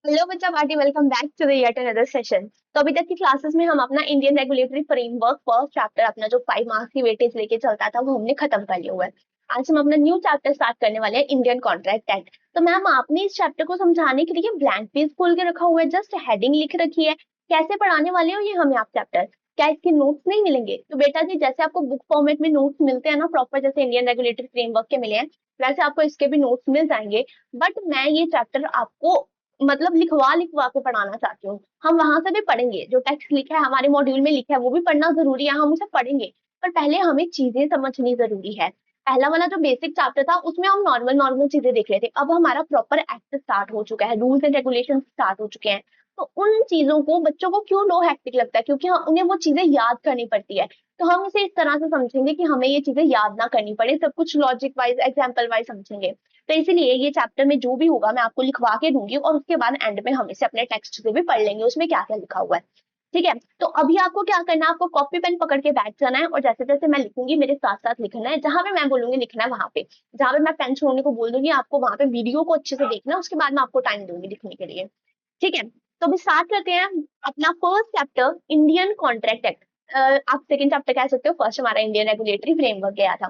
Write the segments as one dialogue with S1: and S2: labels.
S1: Hello बच्चा party, welcome back to the yet another session. तो अभी तक की क्लासेस में हम अपना Indian regulatory framework first chapter, अपना जो 5 मार्क्स की वेटेज लेके चलता था, वो हमने खत्म कर लिया हुआ है। आज हम अपना न्यू चैप्टर स्टार्ट करने वाले हैं, इंडियन कॉन्ट्रैक्ट एक्ट। तो मैम, आपने इस चैप्टर को समझाने के लिए ब्लैंक पेज खोल के रखा हुआ है, जस्ट हेडिंग लिख रखी है। कैसे पढ़ाने वाले हो ये हमें आप चैप्टर? क्या इसके नोट्स नहीं मिलेंगे? तो बेटा जी, जैसे आपको बुक फॉर्मेट में नोट्स मिलते हैं ना प्रॉपर, जैसे इंडियन रेगुलेटरी फ्रेमवर्क के मिले हैं, वैसे आपको इसके भी नोट्स मिल जाएंगे। बट मैं ये चैप्टर आपको मतलब लिखवा लिखवा के पढ़ाना चाहती हूँ। हम वहां से भी पढ़ेंगे, जो टेक्स्ट लिखा है हमारे मॉड्यूल में लिखा है वो भी पढ़ना जरूरी है, हम उसे पढ़ेंगे। पर पहले हमें चीजें समझनी जरूरी है। पहला वाला जो बेसिक चैप्टर था उसमें हम नॉर्मल नॉर्मल चीजें देख रहे थे, अब हमारा प्रॉपर एक्ट स्टार्ट हो चुका है, रूल्स एंड रेगुलेशन स्टार्ट हो चुके हैं। तो उन चीजों को बच्चों को क्यों लो हेक्टिक लगता है? क्योंकि उन्हें वो चीजें याद करनी पड़ती है। तो हम इसे इस तरह से समझेंगे कि हमें ये चीजें याद ना करनी पड़े, सब कुछ लॉजिक वाइज एग्जाम्पल वाइज समझेंगे। तो इसीलिए ये चैप्टर में जो भी होगा मैं आपको लिखवा के दूंगी, और उसके बाद एंड में हम इसे अपने टेक्स्ट से भी पढ़ लेंगे, उसमें क्या क्या लिखा हुआ है। ठीक है? तो अभी आपको क्या करना है, आपको कॉपी पेन पकड़ के बैठ जाना है, और जैसे जैसे मैं लिखूंगी मेरे साथ साथ लिखना है। जहां पे मैं बोलूंगी लिखना है वहां पे, जहां पे मैं पेन छोड़ने को बोल दूंगी आपको वहां पे वीडियो को अच्छे से देखना है, उसके बाद मैं आपको टाइम दूंगी लिखने के लिए। ठीक है? तो अभी स्टार्ट करते हैं अपना first chapter, Indian contract act. आप सेकंड चैप्टर कह सकते हो, फर्स्ट हमारा इंडियन रेगुलेटरी फ्रेमवर्क गया था।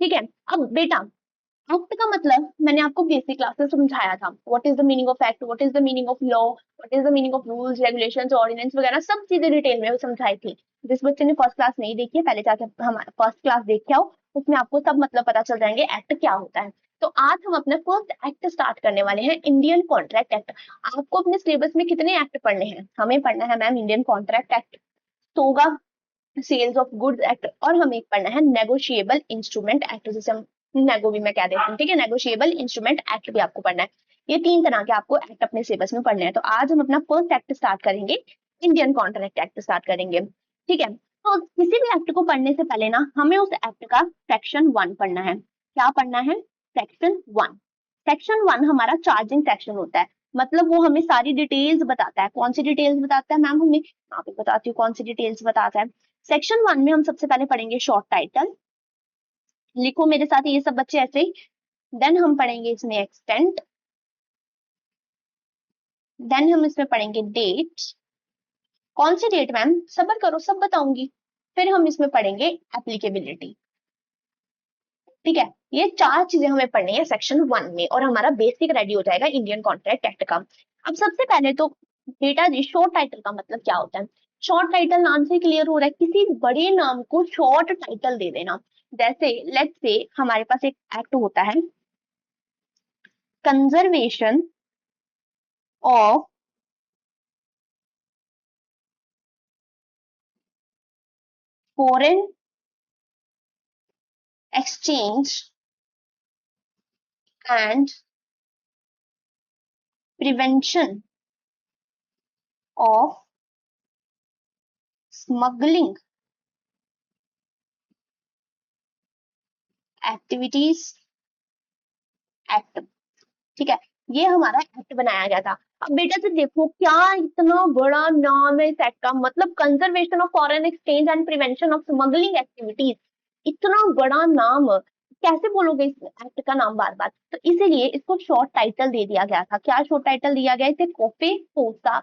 S1: ठीक है? अब बेटा, एक्ट का मतलब मैंने आपको बेसिक क्लास में समझाया था। What is the meaning of act, what is the meaning of law, what is the meaning of rules regulations ordinance वगैरह सब चीजें डिटेल में समझाई थी। जिस बच्चे ने फर्स्ट क्लास नहीं देखी है, पहले जाके हमारा फर्स्ट क्लास देख के आओ, उसमें आपको सब मतलब पता चल जाएंगे एक्ट क्या होता है। तो आज हम अपना फर्स्ट एक्ट स्टार्ट करने वाले हैं, इंडियन कॉन्ट्रैक्ट एक्ट। आपको अपने सिलेबस में कितने एक्ट पढ़ने हैं? हमें पढ़ना है ma'am Indian contract act, SOGA sales of goods act, और हमें एक पढ़ना है नेगोशिएबल इंस्ट्रूमेंट एक्ट, जिसे हम नेगो भी मैं कह देती हूँ। ठीक है? नेगोशिएबल इंस्ट्रूमेंट एक्ट भी आपको पढ़ना है। ये 3 तरह के आपको एक्ट अपने सिलेबस में पढ़ने हैं। तो आज हम अपना फर्स्ट एक्ट स्टार्ट करेंगे, इंडियन कॉन्ट्रैक्ट एक्ट स्टार्ट करेंगे। ठीक है? तो किसी भी एक्ट को पढ़ने से पहले ना हमें उस एक्ट का सेक्शन 1 पढ़ना है। क्या पढ़ना है? सेक्शन 1। सेक्शन 1 हमारा चार्जिंग सेक्शन होता है, मतलब वो हमें सारी डिटेल्स बताता है। कौन सी डिटेल्स बताता है मैम? हमें यहाँ पे बताती हूँ कौन सी डिटेल्स बताता है। सेक्शन 1 में हम सबसे पहले पढ़ेंगे शॉर्ट टाइटल। लिखो मेरे साथ ये सब बच्चे ऐसे ही। देन हम पढ़ेंगे इसमें एक्सटेंट। देन हम इसमें पढ़ेंगे डेट। कौन सी डेट मैम? सब्र करो, सब बताऊंगी। फिर हम इसमें पढ़ेंगे एप्लीकेबिलिटी। ठीक है? ये 4 चीजें हमें पढ़नी है सेक्शन 1 में, और हमारा बेसिक रेडी हो जाएगा इंडियन कॉन्ट्रैक्ट एक्ट का। अब सबसे पहले तो बेटा जी, शॉर्ट टाइटल का मतलब क्या होता है? शॉर्ट टाइटल नाम से क्लियर हो रहा है, किसी बड़े नाम को शॉर्ट टाइटल दे देना। जैसे लेट्स से हमारे पास एक एक्ट होता है, conservation of foreign exchange and prevention of smuggling activities act. ठीक है? ये हमारा एक्ट बनाया गया था। अब बेटा से देखो, क्या इतना बड़ा नाम है इस एक्ट का, मतलब conservation of foreign exchange and prevention of smuggling activities. इतना बड़ा नाम कैसे बोलोगे इस एक्ट का नाम बार बार? तो इसीलिए इसको शॉर्ट टाइटल दे दिया गया था। क्या शॉर्ट टाइटल दिया गया इसे? कोफे पोसा।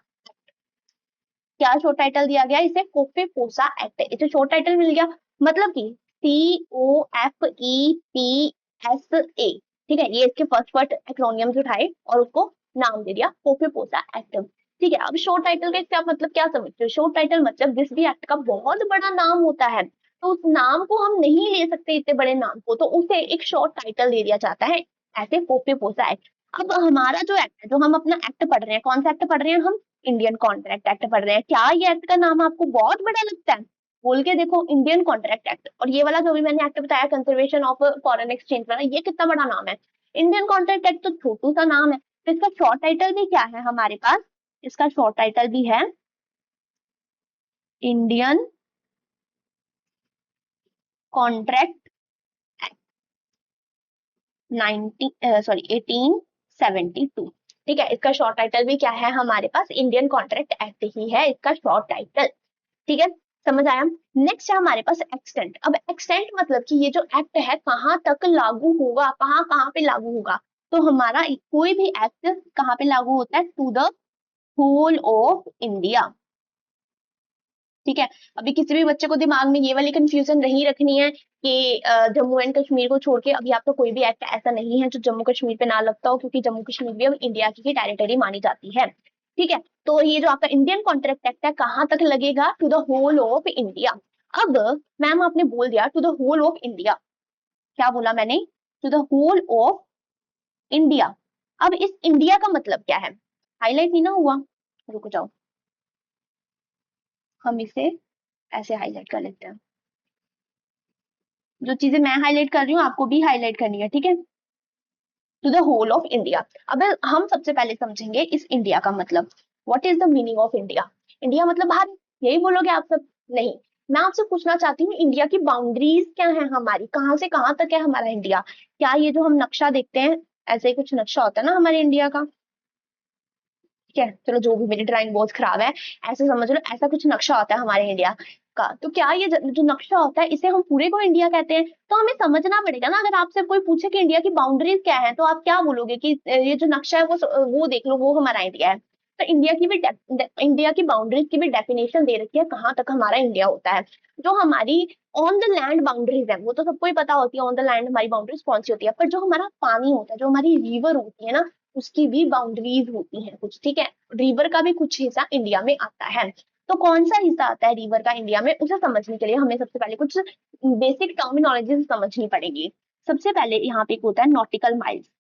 S1: क्या शॉर्ट टाइटल दिया गया इसे? कोफे पोसा एक्ट। इसे शॉर्ट टाइटल मिल गया, मतलब कि COFEPSA। ठीक है? ये इसके फर्स्ट फर्स्ट एक्रोनियम्स उठाए और उसको नाम दे दिया कोफे पोसा एक्ट। ठीक है? अब शॉर्ट टाइटल का इसका मतलब क्या समझते हो? शॉर्ट टाइटल मतलब जिस भी एक्ट का बहुत बड़ा नाम होता है, तो उस नाम को हम नहीं ले सकते, इतने बड़े नाम को, तो उसे एक शॉर्ट टाइटल दे दिया जाता है, ऐसे कोफे पोसा एक्ट। अब हमारा जो एक्ट है, जो हम अपना एक्ट पढ़ रहे हैं, कौन सा एक्ट पढ़ रहे हैं हम? इंडियन कॉन्ट्रैक्ट एक्ट पढ़ रहे हैं। क्या ये एक्ट का नाम आपको बहुत बड़ा लगता है? बोल के देखो, इंडियन कॉन्ट्रैक्ट एक्ट। और ये वाला जो भी मैंने एक्ट बताया, कंजर्वेशन ऑफ फॉरेन एक्सचेंज वाला, ये कितना बड़ा नाम है? इंडियन कॉन्ट्रैक्ट एक्ट तो छोटू सा नाम है। तो इसका शॉर्ट टाइटल भी क्या है हमारे पास? इसका शॉर्ट टाइटल भी है इंडियन कॉन्ट्रैक्ट एक्ट 1872। ठीक है? इसका शॉर्ट टाइटल भी क्या है हमारे पास? इंडियन कॉन्ट्रैक्ट एक्ट ही है इसका शॉर्ट टाइटल। ठीक है? समझ आया? नेक्स्ट है हमारे पास एक्सटेंट। अब एक्सटेंट मतलब कि ये जो एक्ट है कहाँ तक लागू होगा, कहाँ कहाँ पे लागू होगा। तो तो हमारा कोई भी एक्ट कहाँ पे लागू होता है? To the whole of India. ठीक है, अभी किसी भी बच्चे को दिमाग में ये वाली कंफ्यूजन नहीं रखनी है कि जम्मू एंड कश्मीर को छोड़ के अभी आपका कोई भी एक्ट ऐसा नहीं है जो जम्मू कश्मीर पे ना लगता हो, क्योंकि जम्मू कश्मीर भी अब इंडिया की टेरिटरी मानी जाती है। ठीक है, तो ये जो आपका इंडियन कॉन्ट्रैक्ट एक्ट है कहाँ तक लगेगा? To the whole of India. अब मैम आपने बोल दिया to the whole of India, क्या बोला मैंने? To the whole of India. अब इस इंडिया का मतलब क्या है? हाईलाइट नहीं ना हुआ, रुको जाओ, हम इसे ऐसे हाईलाइट कर लेते हैं। जो चीजें मैं हाईलाइट कर रही हूँ आपको भी हाईलाइट करनी है, ठीक है? To the whole of India. अब हम सबसे पहले समझेंगे इस इंडिया का मतलब। What is the meaning of India? India मतलब भारत, यही बोलोगे आप सब? नहीं, मैं आपसे पूछना चाहती हूँ इंडिया की बाउंड्रीज क्या है हमारी, कहाँ से कहाँ तक है हमारा इंडिया? क्या ये जो हम नक्शा देखते हैं ऐसे ही कुछ नक्शा होता है ना हमारे इंडिया का? ठीक है, चलो जो भी, मेरी ड्राइंग बहुत खराब है, ऐसे समझ लो ऐसा कुछ नक्शा होता है हमारे इंडिया का। तो क्या ये जो नक्शा होता है इसे हम पूरे को इंडिया कहते हैं? तो हमें समझना पड़ेगा ना, अगर आपसे कोई पूछे कि इंडिया की बाउंड्रीज क्या है तो आप क्या बोलोगे कि ये जो नक्शा है वो देख लो, वो हमारा इंडिया है। तो इंडिया की बाउंड्रीज की भी डेफिनेशन दे रखी है, कहाँ तक हमारा इंडिया होता है। जो हमारी ऑन द लैंड बाउंड्रीज है वो तो सबको ही पता होती है, ऑन द लैंड हमारी बाउंड्रीज कौन सी होती है, पर जो हमारा पानी होता है, जो हमारी रिवर होती है ना, उसकी भी बाउंड्रीज होती हैं कुछ। ठीक है, रिवर का भी कुछ हिस्सा इंडिया में आता है। तो कौन सा हिस्सा आता है रिवर का इंडिया में, उसे समझने के लिए हमें सबसे पहले कुछ बेसिक टर्मिनोलॉजी समझनी पड़ेगी। सबसे पहले यहाँ पे एक होता है नॉटिकल माइल्स।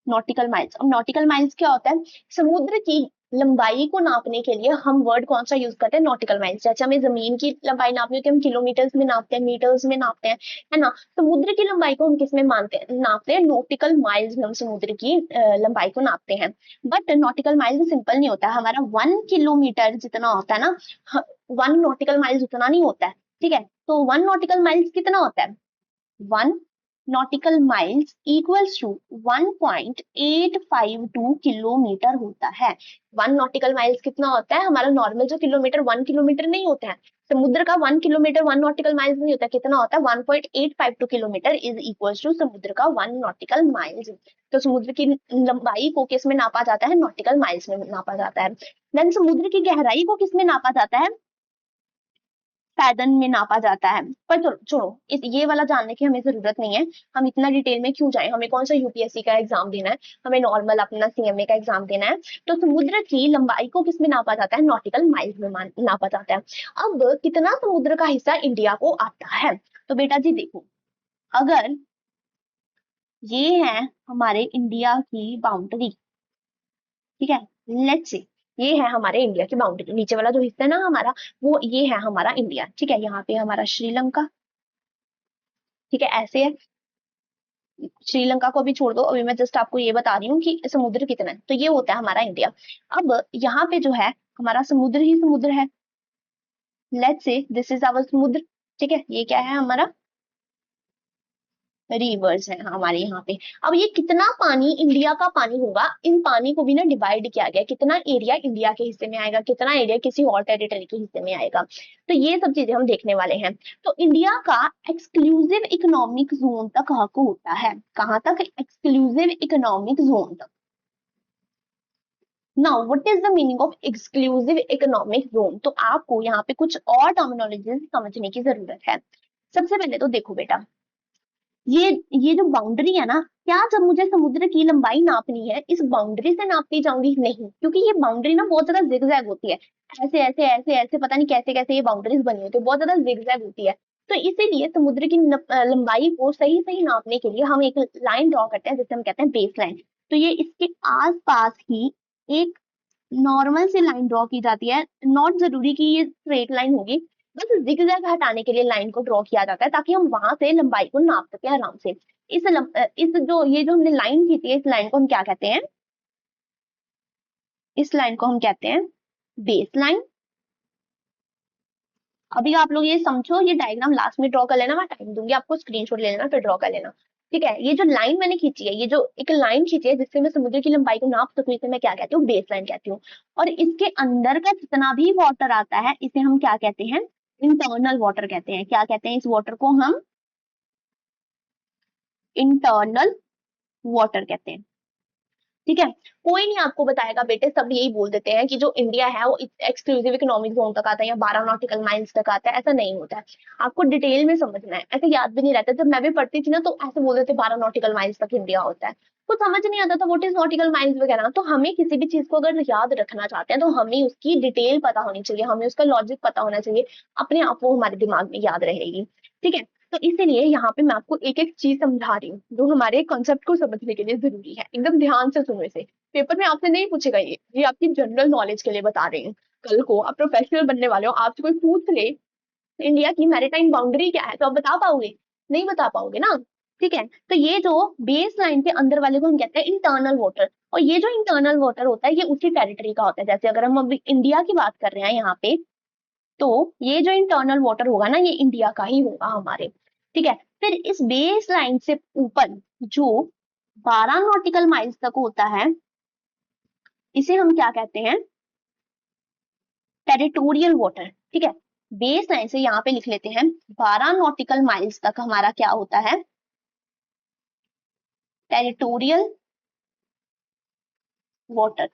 S1: नॉटिकल माइल्स, अब नॉटिकल माइल्स क्या होता है? समुद्र की लंबाई को नापने के लिए हम वर्ड कौन सा यूज करते हैं? Nautical miles. जैसे हमें जमीन की लंबाई नापनी होती है हम किलोमीटर्स में नापते हैं, मीटर्स में नापते हैं, है ना? समुद्र की लंबाई को हम किस में मानते हैं, नापते हैं? नॉटिकल माइल्स में हम समुद्र की लंबाई को नापते हैं। बट नॉटिकल माइल्स सिंपल नहीं होता है, हमारा 1 किलोमीटर जितना होता है ना, 1 नॉटिकल माइल्स उतना नहीं होता है। ठीक है, तो 1 नॉटिकल माइल्स कितना होता है? 1 nautical miles equals to 1.852 kilometre होता है। 1 नॉटिकल माइल्स कितना होता है? हमारा नॉर्मल जो किलोमीटर 1 किलोमीटर नहीं होता है, समुद्र का 1 किलोमीटर 1 नॉटिकल माइल्स नहीं होता, कितना होता है? 1.852 किलोमीटर इज इक्वल्स टू समुद्र का 1 नॉटिकल माइल्स। तो समुद्र की लंबाई को किस में नापा जाता है? नॉटिकल माइल्स में नापा जाता है। देन समुद्र की गहराई को किस में नापा जाता है? फैदन में नापा जाता है। पर चलो छोड़ो, इस ये वाला जानने की हमें जरूरत नहीं है, हम इतना डिटेल में क्यों जाएं, हमें कौन सा यूपीएससी का एग्जाम देना है, हमें नॉर्मल अपना सीएमए का एग्जाम देना है। तो समुद्र की लंबाई को किसमें नापा जाता है? नॉटिकल माइल्स में नापा जाता है। अब कितना समुद्र का हिस्सा इंडिया को आता है? तो बेटा जी देखो, अगर ये है हमारे इंडिया की बाउंड्री, ठीक है, लेट्स से ये है हमारे इंडिया की बाउंड्री, नीचे वाला जो हिस्सा है ना हमारा, वो ये है हमारा इंडिया। ठीक है, यहाँ पे हमारा श्रीलंका, ठीक है, ऐसे है। श्रीलंका को भी छोड़ दो, अभी मैं जस्ट आपको ये बता रही हूँ कि समुद्र कितना है, तो ये होता है हमारा इंडिया। अब यहाँ पे जो है हमारा समुद्र ही समुद्र है, let's say this is our समुद्र। ठीक है, ये क्या है हमारा? रिवर्स है हमारे यहाँ पे। अब ये कितना पानी इंडिया का पानी होगा, इन पानी को भी ना डिवाइड किया गया, कितना एरिया इंडिया के हिस्से में आएगा, कितना एरिया किसी और टेरिटरी के हिस्से में आएगा। तो ये सब चीजें हम देखने वाले हैं। तो इंडिया का एक्सक्लूसिव इकोनॉमिक जोन तक हक होता है, कहाँ तक? एक्सक्लूसिव इकोनॉमिक जोन तक। Now what is the meaning of exclusive economic zone? तो आपको यहाँ पे कुछ और टर्मिनोलॉजी समझने की जरूरत है। सबसे पहले तो देखो बेटा, ये ये जो बाउंड्री है ना, क्या जब मुझे समुद्र की लंबाई नापनी है इस बाउंड्री से नापती जाऊंगी? नहीं, क्योंकि ये बाउंड्री ना बहुत ज्यादा जिगजैग होती है, ऐसे ऐसे ऐसे ऐसे पता नहीं कैसे कैसे ये बाउंड्रीज बनी होती है, बहुत ज्यादा जिगजैग होती है। तो इसीलिए समुद्र की लंबाई को सही सही नापने के लिए हम एक लाइन ड्रॉ करते हैं जिसे हम कहते हैं बेस लाइन। तो ये इसके आसपास ही एक नॉर्मल से लाइन ड्रॉ की जाती है, नॉट जरूरी कि ये स्ट्रेट लाइन होगी, बस जिगजैग हटाने के लिए लाइन को ड्रॉ किया जाता है ताकि हम वहां से लंबाई को नाप सके आराम से। इस जो ये जो हमने लाइन खींची है, इस लाइन को हम क्या कहते हैं? इस लाइन को हम कहते हैं बेस लाइन। अभी आप लोग ये समझो, ये डायग्राम लास्ट में ड्रॉ कर लेना, मैं टाइम दूंगी आपको, स्क्रीनशॉट ले लेना फिर ड्रॉ कर लेना। ठीक है, ये जो लाइन मैंने खींची है, ये जो एक लाइन खींची है जिससे मैं समुद्र की लंबाई को नाप सकूं, इसे मैं क्या कहती हूँ? बेस लाइन कहती हूँ। और इसके अंदर का जितना भी वाटर आता है इसे हम क्या कहते हैं? इंटरनल वाटर कहते हैं। क्या कहते हैं इस वाटर को हम? इंटरनल वाटर कहते हैं। ठीक है, कोई नहीं आपको बताएगा बेटे, सब यही बोल देते हैं कि जो इंडिया है वो एक्सक्लूसिव इकोनॉमिक जोन तक आता है या 12 नॉटिकल माइल्स तक आता है। ऐसा नहीं होता है, आपको डिटेल में समझना है, ऐसे याद भी नहीं रहता। जब मैं भी पढ़ती थी ना तो ऐसे बोल देते 12 नॉटिकल माइल्स तक इंडिया होता है, कुछ समझ नहीं आता था व्हाट इज नॉटिकल माइल्स वगैरह। तो हमें किसी भी चीज को अगर याद रखना चाहते हैं तो हमें उसकी डिटेल पता होनी चाहिए, हमें उसका लॉजिक पता होना चाहिए, अपने आप वो हमारे दिमाग में याद रहेगी। ठीक है, तो इसीलिए यहाँ पे मैं आपको एक एक चीज समझा रही हूँ जो हमारे कॉन्सेप्ट को समझने के लिए जरूरी है। एकदम ध्यान से सुनो इसे, पेपर में आपसे नहीं पूछेगा ये आपकी जनरल नॉलेज के लिए बता रहे हैं। कल को आप प्रोफेशनल बनने वाले हो, आपसे कोई पूछ ले इंडिया की मैरीटाइम बाउंड्री क्या है, तो आप बता पाओगे? नहीं बता पाओगे ना। ठीक है, तो ये जो बेस लाइन के अंदर वाले को हम कहते हैं इंटरनल वाटर, और ये जो इंटरनल वाटर होता है ये उसी टेरिटरी का होता है। जैसे अगर हम अभी इंडिया की बात कर रहे हैं यहाँ पे, तो ये जो इंटरनल वाटर होगा ना ये इंडिया का ही होगा हमारे। ठीक है, फिर इस बेस लाइन से ऊपर जो 12 नॉटिकल माइल्स तक होता है इसे हम क्या कहते हैं? Territorial water. ठीक है, बेस लाइन से यहाँ पे लिख लेते हैं 12 नॉटिकल माइल्स तक हमारा क्या होता है? Territorial water.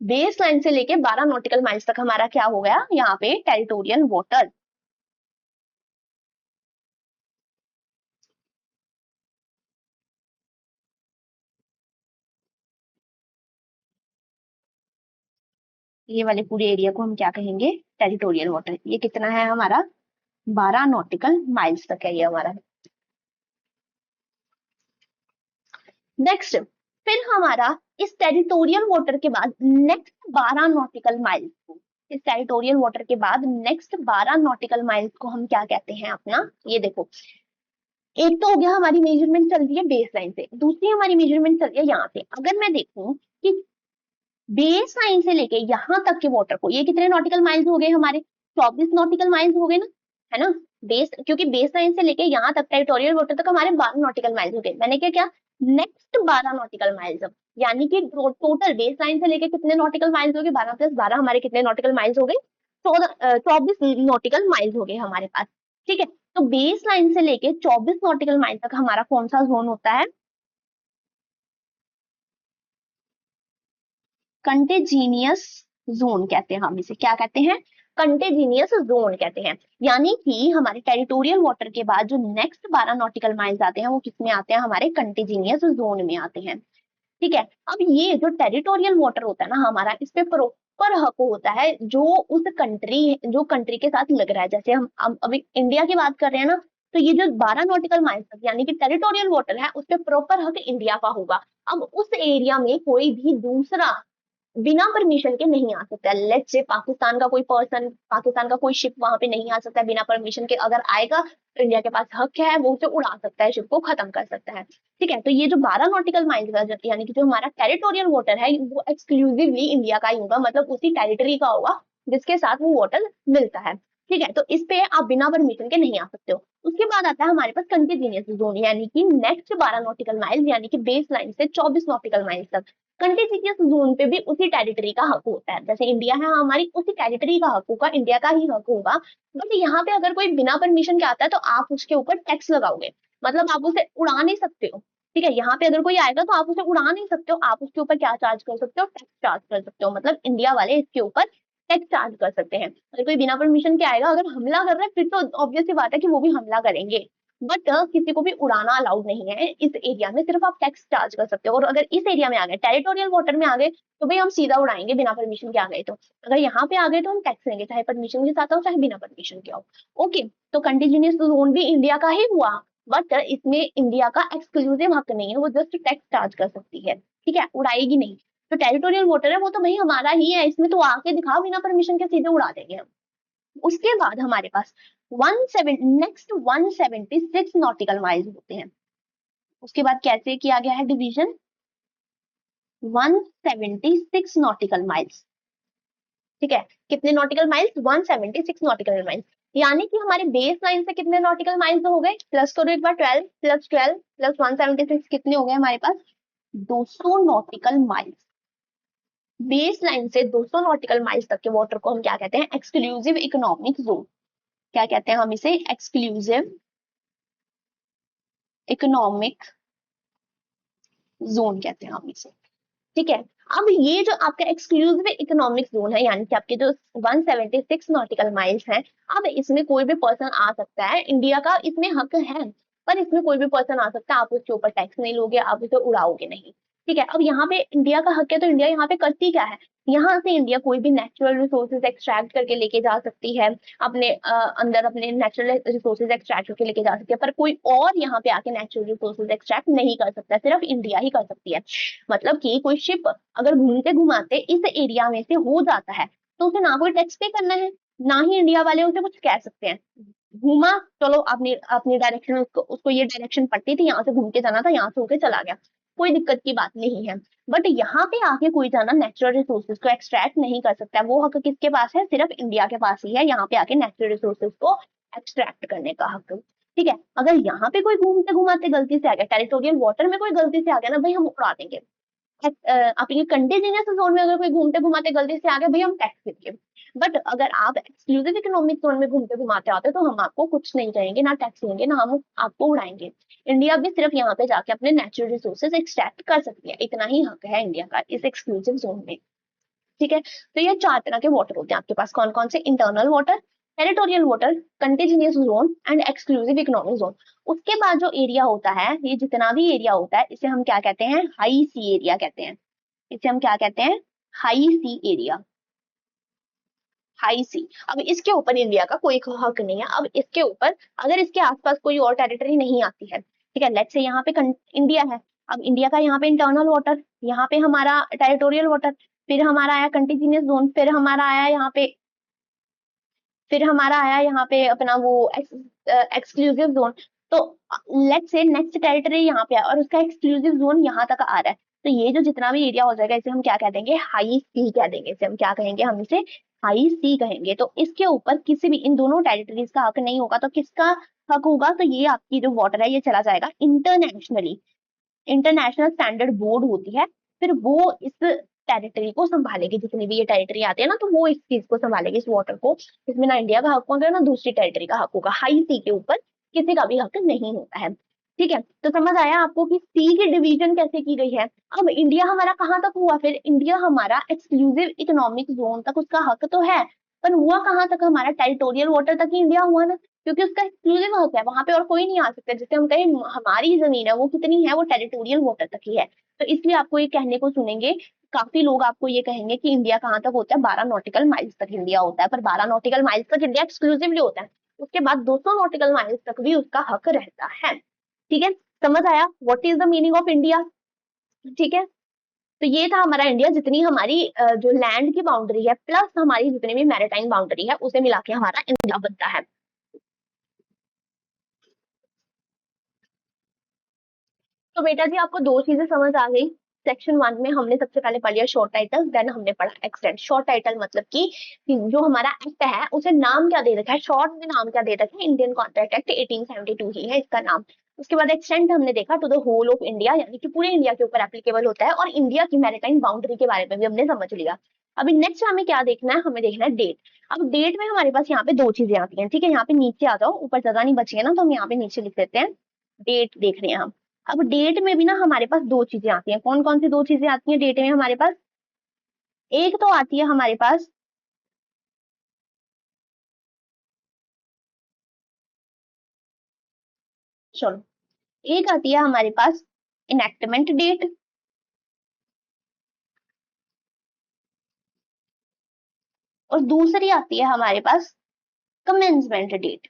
S1: बेस लाइन से लेके 12 नॉटिकल माइल्स तक हमारा क्या हो गया यहाँ पे? Territorial water. ये वाले पूरे एरिया को हम क्या कहेंगे? Territorial water. ये कितना है हमारा? 12 नॉटिकल माइल्स तक है ये हमारा। नेक्स्ट, फिर हमारा इस टेरिटोरियल वाटर के बाद नेक्स्ट 12 नॉटिकल माइल्स को, इस टेरिटोरियल वाटर के बाद नेक्स्ट 12 नॉटिकल माइल्स को हम क्या कहते हैं अपना? ये देखो, एक तो हो गया हमारी मेजरमेंट चल रही है बेस लाइन से, दूसरी हमारी मेजरमेंट चल रही है यहाँ से। अगर मैं देखूं कि बेस लाइन से लेके यहाँ तक के वाटर को, ये कितने नॉटिकल माइल्स हो गए हमारे? 24 नॉटिकल माइल्स हो गए ना, है ना? बेस, क्योंकि बेस लाइन से लेके यहाँ तक टेरिटोरियल वाटर तक हमारे 12 नॉटिकल माइल्स हो गए। मैंने क्या क्या? नेक्स्ट 12 नॉटिकल माइल्स, अब यानी कि टोटल बेस लाइन से लेके कितने नॉटिकल माइल्स हो गए? 12 प्लस 12 हमारे कितने नॉटिकल माइल्स हो गए? 24 नॉटिकल माइल्स हो गए हमारे पास। ठीक है, तो बेस लाइन से लेके 24 नॉटिकल माइल तक हमारा कौन सा जोन होता है? कंटेजिनियस जोन कहते हैं हम इसे। क्या कहते हैं? कंटेजिनियस जोन कहते हैं। यानी कि हमारे टेरिटोरियल वाटर के बाद जो नेक्स्ट 12 नॉटिकल माइल्स आते हैं वो किसमें आते हैं? हमारे कंटेजिनियस जोन में आते हैं। ठीक है, अब ये जो टेरिटोरियल वाटर होता है ना हमारा, इस पे प्रॉपर हक होता है जो उस कंट्री, जो कंट्री के साथ लग रहा है। जैसे हम अभी इंडिया की बात कर रहे हैं ना, तो ये जो 12 नॉटिकल माइल्स तक यानी कि टेरिटोरियल वाटर है उस पे प्रॉपर हक इंडिया का होगा। अब उस एरिया में कोई भी दूसरा बिना परमिशन के नहीं आ सकता है। लेट्स से पाकिस्तान का कोई पर्सन, पाकिस्तान का कोई शिप वहां पे नहीं आ सकता है बिना परमिशन के। अगर आएगा तो इंडिया के पास हक है, वो उसे उड़ा सकता है, शिप को खत्म कर सकता है। ठीक है, तो ये जो 12 नॉटिकल माइल्स यानी कि जो हमारा टेरिटोरियल वाटर है वो एक्सक्लूसिवली इंडिया का ही होगा, मतलब उसी टेरिटरी का होगा जिसके साथ वो वाटर मिलता है। ठीक है, तो इस पे आप बिना परमिशन के नहीं आ सकते हो। उसके बाद आता है हमारे पास कंटिन्यूस जोन, यानी कि नेक्स्ट 12 नॉटिकल माइल्स यानी कि बेस लाइन से 24 नॉटिकल माइल्स तक कंटिन्यूस जोन पे भी उसी टेरिटरी का हक होता है। जैसे इंडिया है हमारी, उसी टेरिटरी का हक होगा, इंडिया का ही हक होगा। बट यहाँ पे अगर कोई बिना परमिशन के आता है तो आप उसके ऊपर टैक्स लगाओगे, मतलब आप उसे उड़ा नहीं सकते हो। ठीक है, यहाँ पे अगर कोई आएगा तो आप उसे उड़ा नहीं सकते हो, आप उसके ऊपर क्या चार्ज कर सकते हो? टैक्स चार्ज कर सकते हो, मतलब इंडिया वाले इसके ऊपर टैक्स चार्ज कर सकते हैं। अगर कोई बिना परमिशन के आएगा, अगर हमला कर रहा है फिर तो ऑब्वियस सी बात है कि वो भी हमला करेंगे। बट किसी को भी उड़ाना अलाउड नहीं है इस एरिया में, सिर्फ आप टैक्स चार्ज कर सकते हो। और अगर इस एरिया में आ गए, टेरिटोरियल वाटर में आ गए, तो भाई हम सीधा उड़ाएंगे बिना परमिशन के आ गए तो। अगर यहाँ पे आ गए तो हम टैक्स लेंगे, चाहे परमिशन के साथ आओ चाहे बिना परमिशन के आओ। ओके, तो कंटिन्यूस जोन भी इंडिया का ही हुआ, बट इसमें इंडिया का एक्सक्लूसिव हक नहीं है, वो जस्ट टैक्स चार्ज कर सकती है। ठीक है, उड़ाएगी नहीं। तो टेरिटोरियल वाटर है वो तो भाई हमारा ही है, इसमें तो आके दिखाओ बिना परमिशन के, सीधे उड़ा देंगे हम। उसके बाद हमारे पास 17 नेक्स्ट 176 नॉटिकल माइल्स होते हैं। उसके बाद कैसे किया गया है डिवीजन? 176 nautical miles. ठीक है, कितने नॉटिकल माइल्स? 176 nautical miles. यानी कि हमारे बेस लाइन से कितने नॉटिकल माइल्स हो गए? प्लस करो एक बार, 12 प्लस 12 प्लस 176 कितने हो गए हमारे पास? 200 नॉटिकल माइल्स। बेस लाइन से 200 नॉटिकल माइल्स तक के वाटर को हम क्या कहते हैं? Exclusive economic zone. क्या कहते हैं हम इसे? एक्सक्लूसिव इकोनॉमिक जोन कहते हैं हम इसे। ठीक है, अब ये जो आपका एक्सक्लूसिव इकोनॉमिक जोन है, यानी कि आपके जो 176 नॉटिकल माइल्स हैं, अब इसमें कोई भी पर्सन आ सकता है, इंडिया का इसमें हक है, पर इसमें कोई भी पर्सन आ सकता है, आप उसके ऊपर टैक्स नहीं लोगे, आप उसे उड़ाओगे नहीं। ठीक है, अब यहाँ पे इंडिया का हक है, तो इंडिया यहाँ पे करती क्या है, यहाँ से इंडिया कोई भी नेचुरल रिसोर्सेज एक्सट्रैक्ट करके लेके जा सकती है, अपने अंदर अपने नेचुरल रिसोर्सेज एक्सट्रैक्ट करके लेके जा सकती है, पर कोई और यहाँ पे आके नेचुरल रिसोर्सेज एक्सट्रैक्ट नहीं कर सकता, सिर्फ इंडिया ही कर सकती है। मतलब कि कोई शिप अगर घूमते घुमाते इस एरिया में से हो जाता है, तो उसे ना कोई टैक्स पे करना है, ना ही इंडिया वाले उसे कुछ कह सकते हैं। घूमा, चलो अपनी अपनी डायरेक्शन, उसको उसको ये डायरेक्शन पड़ती थी, यहाँ से घूम के जाना था, यहाँ से होके चला गया, कोई दिक्कत की बात नहीं है। बट यहाँ पे आके कोई जाना नेचुरल रिसोर्सेज को एक्सट्रैक्ट नहीं कर सकता, वो हक किसके पास है, सिर्फ इंडिया के पास ही है, यहाँ पे आके नेचुरल रिसोर्सेज को एक्सट्रैक्ट करने का हक। ठीक है, अगर यहाँ पे कोई घूमते घुमाते गलती से आ गया, टेरिटोरियल वाटर में कोई गलती से आ गया ना भाई, हम उड़ा देंगे। आपके कंटिजेनियस जोन में अगर कोई घूमते घुमाते गलती से आ गया, भाई हम टैक्स देंगे। बट अगर आप एक्सक्लूसिव इकोनॉमिक जोन में घूमते घुमाते आते तो हम आपको कुछ नहीं कहेंगे, ना टैक्स लेंगे, ना हम आपको उड़ाएंगे। इंडिया भी सिर्फ यहाँ पे जाके अपने नेचुरल रिसोर्सेज एक्सट्रैक्ट कर सकती है, इतना ही हक है इंडिया का इस एक्सक्लूसिव जोन में। ठीक है, तो ये चार तरह के वाटर होते हैं आपके पास, कौन कौन से, internal water, territorial water, contiguous zone and exclusive economic zone. उसके बाद जो एरिया होता है, ये जितना भी एरिया होता है, इसे हम क्या कहते हैं, हाई सी एरिया कहते हैं। इसे हम क्या कहते हैं, हाई सी एरिया, हाई सी। अब इसके ऊपर इंडिया का कोई हक नहीं है। अब इसके ऊपर अगर इसके आसपास कोई और टेरिटरी नहीं आती है, ठीक है, लेट्स से यहाँ पे इंडिया है, अब इंडिया का यहाँ पे इंटरनल वाटर, यहाँ पे हमारा टेरिटोरियल वाटर, फिर हमारा आया कंटिजिनियस जोन, फिर हमारा आया यहाँ पे अपना वो एक्सक्लूसिव जोन। तो लेट्स से नेक्स्ट टेरिटरी यहाँ पे है और उसका एक्सक्लूसिव जोन यहाँ तक आ रहा है, तो ये जो जितना भी एरिया हो जाएगा, इसे हम क्या कह देंगे, हाई सी कह देंगे, इसे हम क्या कहेंगे, हम इसे हाई सी कहेंगे। तो इसके ऊपर किसी भी इन दोनों टेरिटरीज का हक नहीं होगा, तो किसका हक होगा, तो ये आपकी जो वाटर है ये चला जाएगा इंटरनेशनली, इंटरनेशनल स्टैंडर्ड बोर्ड होती है, फिर वो इस टेरिटरी को संभालेगी, जितनी भी ये टेरिटरी आती है ना, तो वो इस चीज को संभालेगी, इस वाटर को। इसमें ना इंडिया का हक होगा, ना दूसरी टेरिटरी का हक होगा, हाई सी के ऊपर किसी का भी हक नहीं होता है। ठीक है, तो समझ आया आपको कि सी की डिवीजन कैसे की गई है। अब इंडिया हमारा कहाँ तक हुआ, फिर इंडिया हमारा एक्सक्लूसिव इकोनॉमिक जोन तक उसका हक तो है, पर हुआ कहाँ तक, हमारा टेरिटोरियल वाटर तक ही इंडिया हुआ ना, क्योंकि उसका एक्सक्लूसिव हक है, वहां पे और कोई नहीं आ सकता। जैसे हम कहें हमारी जमीन है, वो कितनी है, वो टेरिटोरियल वाटर तक ही है। तो इसलिए आपको ये कहने को सुनेंगे, काफी लोग आपको ये कहेंगे कि इंडिया कहाँ तक होता है, 12 नॉटिकल माइल्स तक इंडिया होता है, पर 12 नॉटिकल माइल्स तक इंडिया एक्सक्लूसिवली होता है, उसके बाद 200 नॉटिकल माइल्स तक भी उसका हक रहता है। ठीक है, समझ आया what is the meaning of India. ठीक है, तो ये था हमारा इंडिया, जितनी हमारी जो लैंड की बाउंड्री है प्लस हमारी जितनी भी मैरिटाइम बाउंड्री है, उसे मिला के हमारा इंडिया बनता है। तो बेटा जी आपको दो चीजें समझ आ गई। सेक्शन वन में हमने सबसे पहले पढ़ लिया शॉर्ट टाइटल, देन हमने पढ़ा एक्सटेंट। शॉर्ट टाइटल मतलब कि जो हमारा एक्ट है उसे नाम क्या दे रखा है, शॉर्ट में नाम क्या दे रखा है, इंडियन कॉन्ट्रैक्ट एक्ट 1872 ही है इसका नाम। उसके बाद एक्सटेंट हमने देखा to the whole of India, यानी कि पूरे इंडिया के ऊपर एप्लीकेबल होता है, और इंडिया की मैरिटाइम बाउंड्री के बारे में भी हमने समझ लिया। अभी नेक्स्ट हमें क्या देखना है, हमें देखना है डेट। अब डेट में हमारे पास यहाँ पे दो चीजें आती हैं। ठीक है, यहाँ पे नीचे आ जाओ, ऊपर जगह नहीं बची है ना, तो हम यहाँ पे नीचे लिख देते हैं, डेट देख रहे हैं हम। अब डेट में भी ना हमारे पास दो चीजें आती हैं, कौन कौन सी दो चीजें आती हैं डेट में हमारे पास, एक तो आती है हमारे पास, चलो, एक आती है हमारे पास इनेक्टमेंट डेट, और दूसरी आती है हमारे पास कमेंसमेंट डेट।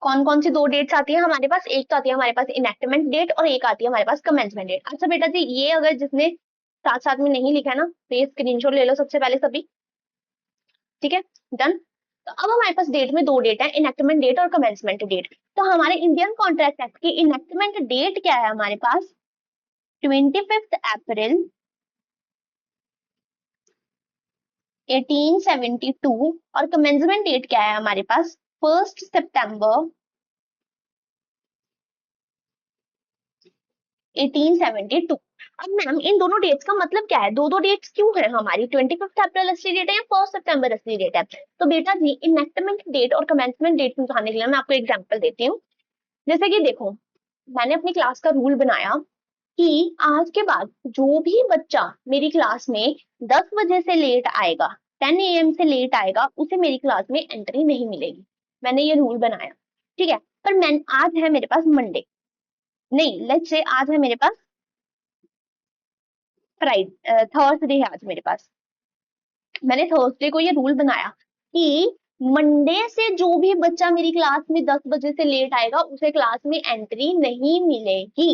S1: कौन कौन सी दो डेट्स आती है हमारे पास, एक तो आती है हमारे पास इनेक्टमेंट डेट और एक आती है हमारे पास कमेंसमेंट डेट। अच्छा बेटा जी, ये अगर जिसने साथ साथ में नहीं लिखा है ना, तो ये स्क्रीनशॉट ले लो सबसे पहले सभी। ठीक है, डन। तो अब हमारे पास डेट में दो डेट है, इनेक्टमेंट डेट और कमेंसमेंट डेट। तो हमारे इंडियन कॉन्ट्रैक्ट एक्ट की इनेक्टमेंट डेट क्या है हमारे पास, 25 अप्रैल 1872, और कमेंसमेंट डेट क्या है हमारे पास, 1 सितंबर 1872। अब मैम इन दोनों डेट्स का मतलब क्या है, दो दो डेट्स क्यों है हमारी, 25 अप्रैल असली डेट है या 1 सितंबर असली डेट है? तो बेटा जी इनेक्टमेंट डेट और कमेंसमेंट डेट समझाने के लिए मैं आपको एग्जांपल देती हूँ। जैसे कि देखो, मैंने अपनी क्लास का रूल बनाया कि आज के बाद जो भी बच्चा मेरी क्लास में 10 बजे से लेट आएगा, 10 AM से लेट आएगा, उसे मेरी क्लास में एंट्री नहीं मिलेगी। मैंने ये रूल बनाया, ठीक है। पर मैं आज है मेरे पास मंडे, नहीं लेट्स से आज है मेरे पास फ्राइडे, थर्सडे है आज मेरे पास। मैंने थर्सडे को ये रूल बनाया कि मंडे से जो भी बच्चा मेरी क्लास में 10 बजे से लेट आएगा उसे क्लास में एंट्री नहीं मिलेगी।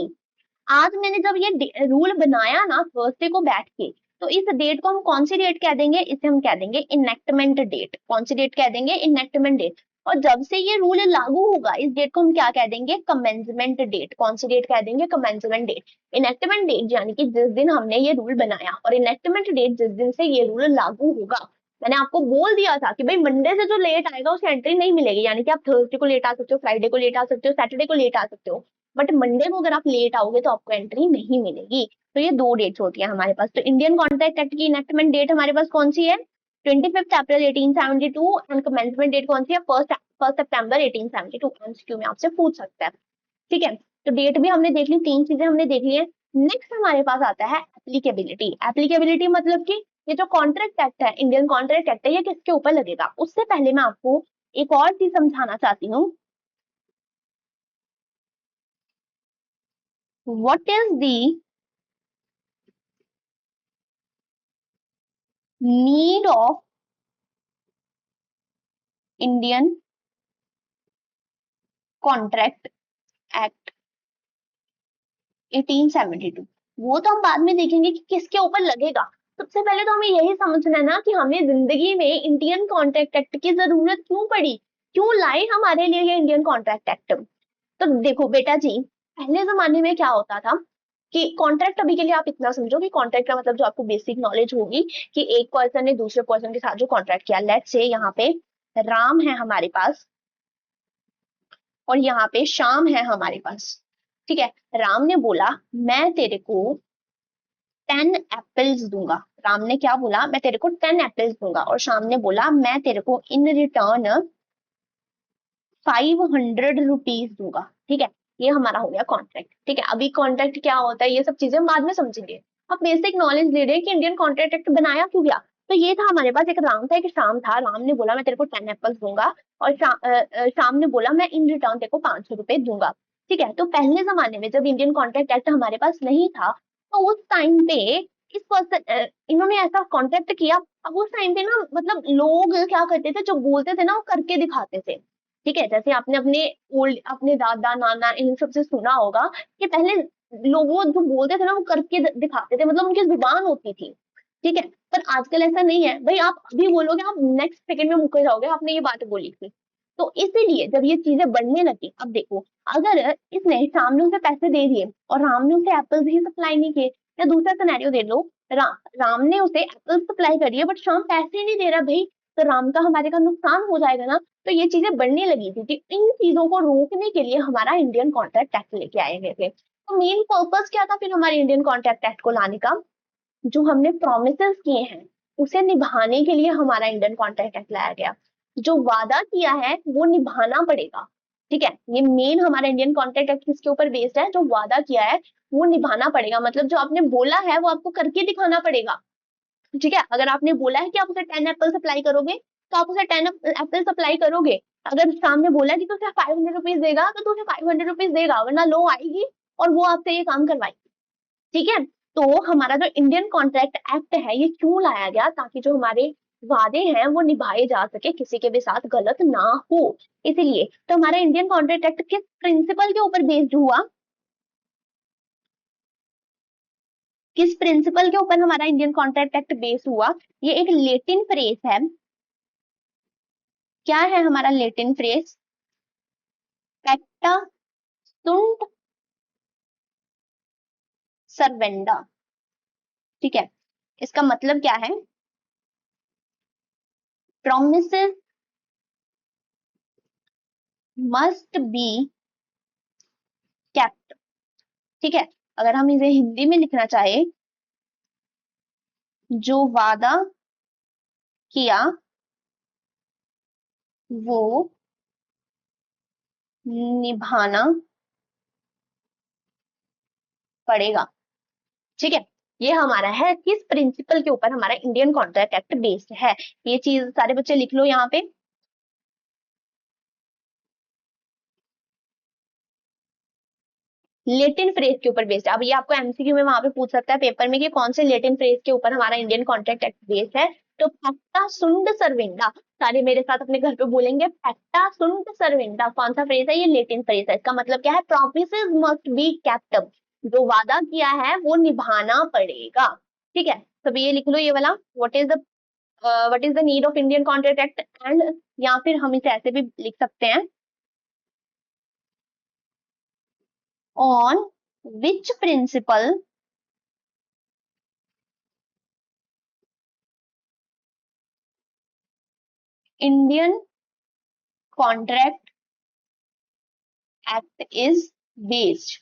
S1: आज मैंने जब ये रूल बनाया ना थर्सडे को बैठ के, तो इस डेट को हम कौन सी डेट कह देंगे, इसे हम कह देंगे इनेक्टमेंट डेट। कौन सी डेट कह देंगे, इनेक्टमेंट डेट। और जब से ये रूल लागू होगा इस डेट को हम क्या कह देंगे, कमेंसमेंट डेट। कौन सी डेट कह देंगे, कमेंसमेंट डेट। इनेक्टमेंट डेट यानी कि जिस दिन हमने ये रूल बनाया, और इनेक्टमेंट डेट जिस दिन से ये रूल लागू होगा। मैंने आपको बोल दिया था कि भाई मंडे से जो लेट आएगा उसे एंट्री नहीं मिलेगी, यानी कि आप थर्सडे को लेट आ सकते हो, फ्राइडे को लेट आ सकते हो, सैटरडे को लेट आ सकते हो, बट मंडे को अगर आप लेट आओगे तो आपको एंट्री नहीं मिलेगी। तो ये दो डेट्स होती है हमारे पास। तो इंडियन कॉन्ट्रैक्ट एक्ट की इनेक्टमेंट डेट हमारे पास कौन सी है, 25 अप्रैल 1872। एंड कमेंसमेंट डेट कौन सी है, फर्स्ट फर्स्ट सितंबर 1872। एमसीक्यू में आपसे पूछ सकता है, ठीक है। तो डेट भी हमने देख ली, तीन चीजें हमने देख ली है। नेक्स्ट हमारे पास आता है एप्लीकेबिलिटी। एप्लीकेबिलिटी मतलब कि ये जो कॉन्ट्रैक्ट एक्ट है, इंडियन कॉन्ट्रैक्ट एक्ट है, ये किसके ऊपर लगेगा। उससे पहले मैं आपको एक और चीज समझाना चाहती हूँ। What is the need of Indian contract act 1872? वो तो हम बाद में देखेंगे कि किसके ऊपर लगेगा। सबसे पहले तो हमें यही समझना है ना कि हमें जिंदगी में इंडियन कॉन्ट्रैक्ट एक्ट की जरूरत क्यों पड़ी, क्यों लाई हमारे लिए ये इंडियन कॉन्ट्रैक्ट एक्ट। तो देखो बेटा जी, पहले जमाने में क्या होता था कि कॉन्ट्रैक्ट, अभी के लिए आप इतना समझो कि कॉन्ट्रैक्ट का मतलब जो आपको बेसिक नॉलेज होगी कि एक पर्सन ने दूसरे पर्सन के साथ जो कॉन्ट्रैक्ट किया। लेट्स से यहाँ पे राम है हमारे पास और यहाँ पे श्याम है हमारे पास, ठीक है। राम ने बोला मैं तेरे को 10 एप्पल्स दूंगा। राम ने क्या बोला, मैं तेरे को 10 एप्पल्स दूंगा। और श्याम ने बोला मैं तेरे को इन रिटर्न 500 रुपीज दूंगा, ठीक है। ये हमारा हो गया कॉन्ट्रैक्ट, ठीक है। अभी कॉन्ट्रैक्ट क्या होता है ये सब चीजें हम बाद में समझेंगे। अब बेसिक नॉलेज ले रहे हैं कि इंडियन कॉन्ट्रैक्ट एक्ट बनाया क्यों गया। तो ये था हमारे पास, एक राम था एक शाम था। राम ने बोला मैं तेरे को 10 एप्पल्स दूंगा, और शाम ने बोला मैं इन रिटर्न तेरे को 500 रुपए दूंगा, ठीक है। तो पहले जमाने में जब इंडियन कॉन्ट्रैक्ट एक्ट हमारे पास नहीं था, तो उस टाइम पे इस पर्सन इन्होंने ऐसा कॉन्ट्रैक्ट किया। अब उस टाइम पे ना मतलब लोग क्या करते थे, जो बोलते थे ना वो करके दिखाते थे, ठीक है। जैसे आपने अपने ओल्ड अपने दादा नाना इन सब से सुना होगा कि पहले लोग वो जो बोलते थे ना वो करके दिखाते थे, मतलब उनकी जुबान होती थी, ठीक है। पर आजकल ऐसा नहीं है भाई, आप अभी बोलोगे आप नेक्स्ट सेकंड में मुकर जाओगे, आपने ये बात बोली थी। तो इसीलिए जब ये चीजें बढ़ने लगी, अब देखो अगर इसने शाम ने उसे पैसे दे दिए और राम ने उसे एप्पल्स ही सप्लाई नहीं किए, या दूसरा सिनेरियो दे लो, राम ने उसे एप्पल्स सप्लाई करी है बट शाम पैसे नहीं दे रहा भाई, तो राम का हमारे का नुकसान हो जाएगा ना। तो ये चीजें बढ़ने लगी थी, कि इन चीजों को रोकने के लिए हमारा इंडियन कॉन्ट्रैक्ट एक्ट लेके आए गए थे। तो मेन पर्पस क्या था फिर हमारे इंडियन कॉन्ट्रैक्ट एक्ट को लाने का, जो हमने प्रोमिस किए हैं उसे निभाने के लिए हमारा इंडियन कॉन्ट्रैक्ट एक्ट लाया गया। जो वादा किया है वो निभाना पड़ेगा, ठीक है। ये मेन हमारा इंडियन कॉन्ट्रैक्ट एक्ट किसके ऊपर बेस्ड है, जो वादा किया है वो निभाना पड़ेगा, मतलब जो आपने बोला है वो आपको करके दिखाना पड़ेगा, ठीक है। अगर आपने बोला है कि आप उसे 10 एप्पल सप्लाई करोगे तो आप उसे 10 एप्पल सप्लाई करोगे। अगर सामने बोला है कि तू उसे 500 रुपीज देगा तो तू उसे 500 रुपीज देगा, वरना लो आएगी और वो आपसे ये काम करवाएगी, ठीक है। तो हमारा जो इंडियन कॉन्ट्रैक्ट एक्ट है ये क्यों लाया गया, ताकि जो हमारे वादे हैं वो निभाए जा सके, किसी के भी साथ गलत ना हो, इसीलिए। तो हमारा इंडियन कॉन्ट्रैक्ट एक्ट किस प्रिंसिपल के ऊपर बेस्ड हुआ, किस प्रिंसिपल के ऊपर हमारा इंडियन कॉन्ट्रैक्ट एक्ट बेस्ड हुआ। ये एक लेटिन फ्रेज है। क्या है हमारा लेटिन फ्रेज, पैक्टा सुंट सर्वेंडा, ठीक है। इसका मतलब क्या है, प्रोमिसेस मस्ट बी केप्ट, ठीक है। अगर हम इसे हिंदी में लिखना चाहे, जो वादा किया वो निभाना पड़ेगा। ठीक है, ये हमारा है, किस प्रिंसिपल के ऊपर हमारा इंडियन कॉन्ट्रैक्ट एक्ट बेस्ड है। ये चीज सारे बच्चे लिख लो यहाँ पे। लेटिन फ्रेज के ऊपर बेस्ड है। अब ये आपको एमसीक्यू में वहां पे पूछ सकता है पेपर में कि कौन से लेटिन फ्रेज के ऊपर हमारा इंडियन कॉन्ट्रैक्ट एक्ट बेस्ड है। तो पैक्टा सुंड सर्विंडा, सारे मेरे साथ अपने घर पे बोलेंगे, पैक्टा सुंड सर्विंडा कौन सा फ्रेज है? ये लेटिन फ्रेज है। इसका मतलब क्या है? प्रोमिसेस मस्ट बी केप्ट, जो वादा किया है वो निभाना पड़ेगा। ठीक है, तो ये लिख लो ये वाला, what is the need of Indian contract act and, या फिर हम इसे ऐसे भी लिख सकते हैं, on which principle Indian contract act is based.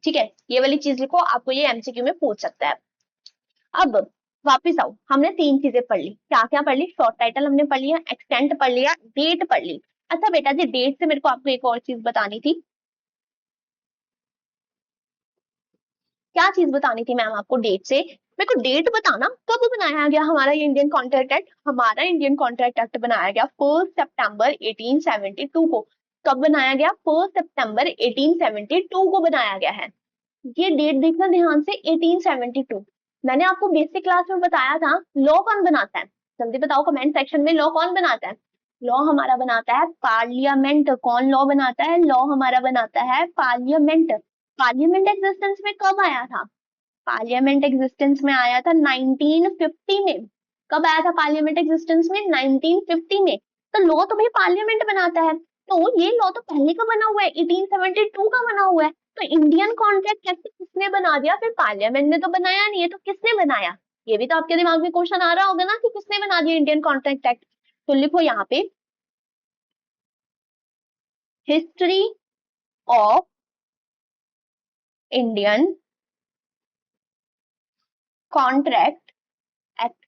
S1: ठीक है, ये वाली चीज लिखो, आपको ये एमसीक्यू में पूछ सकता है। अब वापिस आओ, हमने तीन चीजें पढ़ ली। क्या क्या पढ़ ली? शॉर्ट टाइटल हमने पढ़ लिया, एक्सटेंट पढ़ लिया, डेट पढ़ ली। अच्छा बेटा जी, डेट से मेरे को आपको एक और चीज बतानी थी। क्या चीज बतानी थी मैम आपको डेट से? मेरे को डेट बताना, कब बनाया गया हमारा ये इंडियन कॉन्ट्रैक्ट एक्ट? हमारा इंडियन कॉन्ट्रैक्ट एक्ट बनाया गया 1 सितंबर 1872 को। कब बनाया गया? 1 सितंबर 1872 को बनाया गया है। ये डेट देखना ध्यान से, 1872। मैंने आपको बेसिक क्लास में बताया था लॉ कौन बनाता है, जल्दी बताओ कमेंट सेक्शन में, लॉ कौन बनाता है? लॉ हमारा बनाता है पार्लियामेंट। कौन लॉ बनाता है? लॉ हमारा बनाता है पार्लियामेंट। पार्लियामेंट एग्जिस्टेंस में कब आया था? पार्लियामेंट एग्जिस्टेंस में आया था 1950 में। कब आया था पार्लियामेंट एग्जिस्टेंस में? 1950 में। तो लॉ तो भाई पार्लियामेंट बनाता है, तो ये लॉ तो पहले का बना हुआ है, 1872 का बना हुआ है। तो इंडियन कॉन्ट्रैक्ट एक्ट किसने बना दिया? फिर पार्लियामेंट ने तो बनाया नहीं है, तो किसने बनाया? ये भी तो आपके दिमाग में क्वेश्चन आ रहा होगा ना कि किसने बना दिया इंडियन कॉन्ट्रैक्ट एक्ट। तो लिखो यहाँ पे, history of Indian contract act.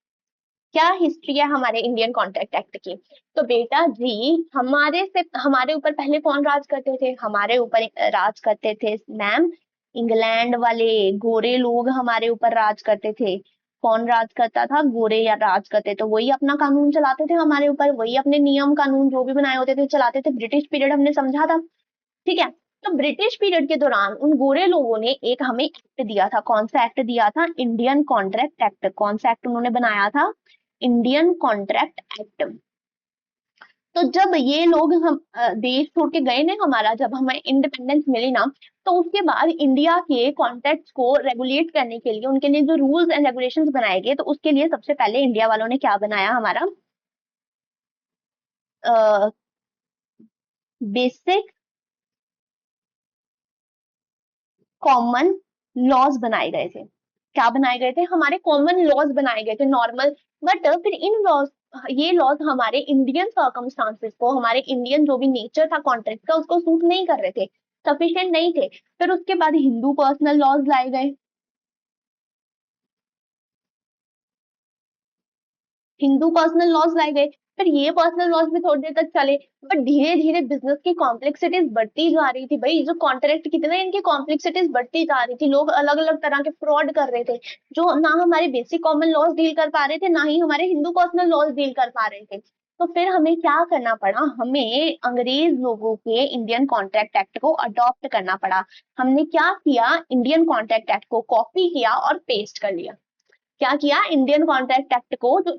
S1: क्या हिस्ट्री है हमारे इंडियन कॉन्ट्रैक्ट एक्ट की? तो बेटा जी, हमारे ऊपर पहले कौन राज करते थे? हमारे ऊपर राज करते थे मैम इंग्लैंड वाले गोरे लोग, हमारे ऊपर राज करते थे। कौन राज करता था? गोरे या राज करते, तो वही अपना कानून चलाते थे हमारे ऊपर, वही अपने नियम कानून जो भी बनाए होते थे चलाते थे। ब्रिटिश पीरियड हमने समझा था। ठीक है, तो ब्रिटिश पीरियड के दौरान उन गोरे लोगों ने एक हमें एक्ट दिया था। कौन सा एक्ट दिया था? Indian contract act. कौन सा एक्ट उन्होंने बनाया था? Indian contract act. तो जब ये लोग हम देश छोड़ के गए ना, हमारा जब हमें इंडिपेंडेंस मिली ना, तो उसके बाद इंडिया के कॉन्ट्रैक्ट्स को रेगुलेट करने के लिए, उनके लिए जो रूल्स एंड रेगुलेशंस बनाए गए, तो उसके लिए सबसे पहले इंडिया वालों ने क्या बनाया? हमारा बेसिक कॉमन लॉज बनाए गए थे। क्या बनाए गए थे? हमारे कॉमन लॉज बनाए गए थे, नॉर्मल। बट फिर इन लॉज, ये लॉज हमारे इंडियन सर्कमस्टांसेस को, हमारे इंडियन जो भी नेचर था कॉन्ट्रैक्ट का, उसको सूट नहीं कर रहे थे, सफिशिएंट नहीं थे। फिर उसके बाद हिंदू पर्सनल लॉज लाए गए। हिंदू पर्सनल लॉज लाए गए। फिर ये पर्सनल लॉज भी थोड़ी देर तक चले, बट धीरे धीरे बिजनेस की कॉम्प्लेक्सिटीज बढ़ती जा रही थी। भाई जो कॉन्ट्रैक्ट कितने, इनकी कॉम्प्लेक्सिटीज बढ़ती जा रही थी, लोग अलग अलग तरह के फ्रॉड कर रहे थे, जो ना हमारे बेसिक कॉमन लॉज डील कर पा रहे थे, ना ही हमारे हिंदू पर्सनल लॉज डील कर पा रहे थे। तो फिर हमें क्या करना पड़ा? हमें अंग्रेज लोगों के इंडियन कॉन्ट्रैक्ट एक्ट को अडॉप्ट करना पड़ा। हमने क्या किया? इंडियन कॉन्ट्रैक्ट एक्ट को कॉपी किया और पेस्ट कर लिया। क्या किया? इंडियन कॉन्ट्रैक्ट एक्ट को, जो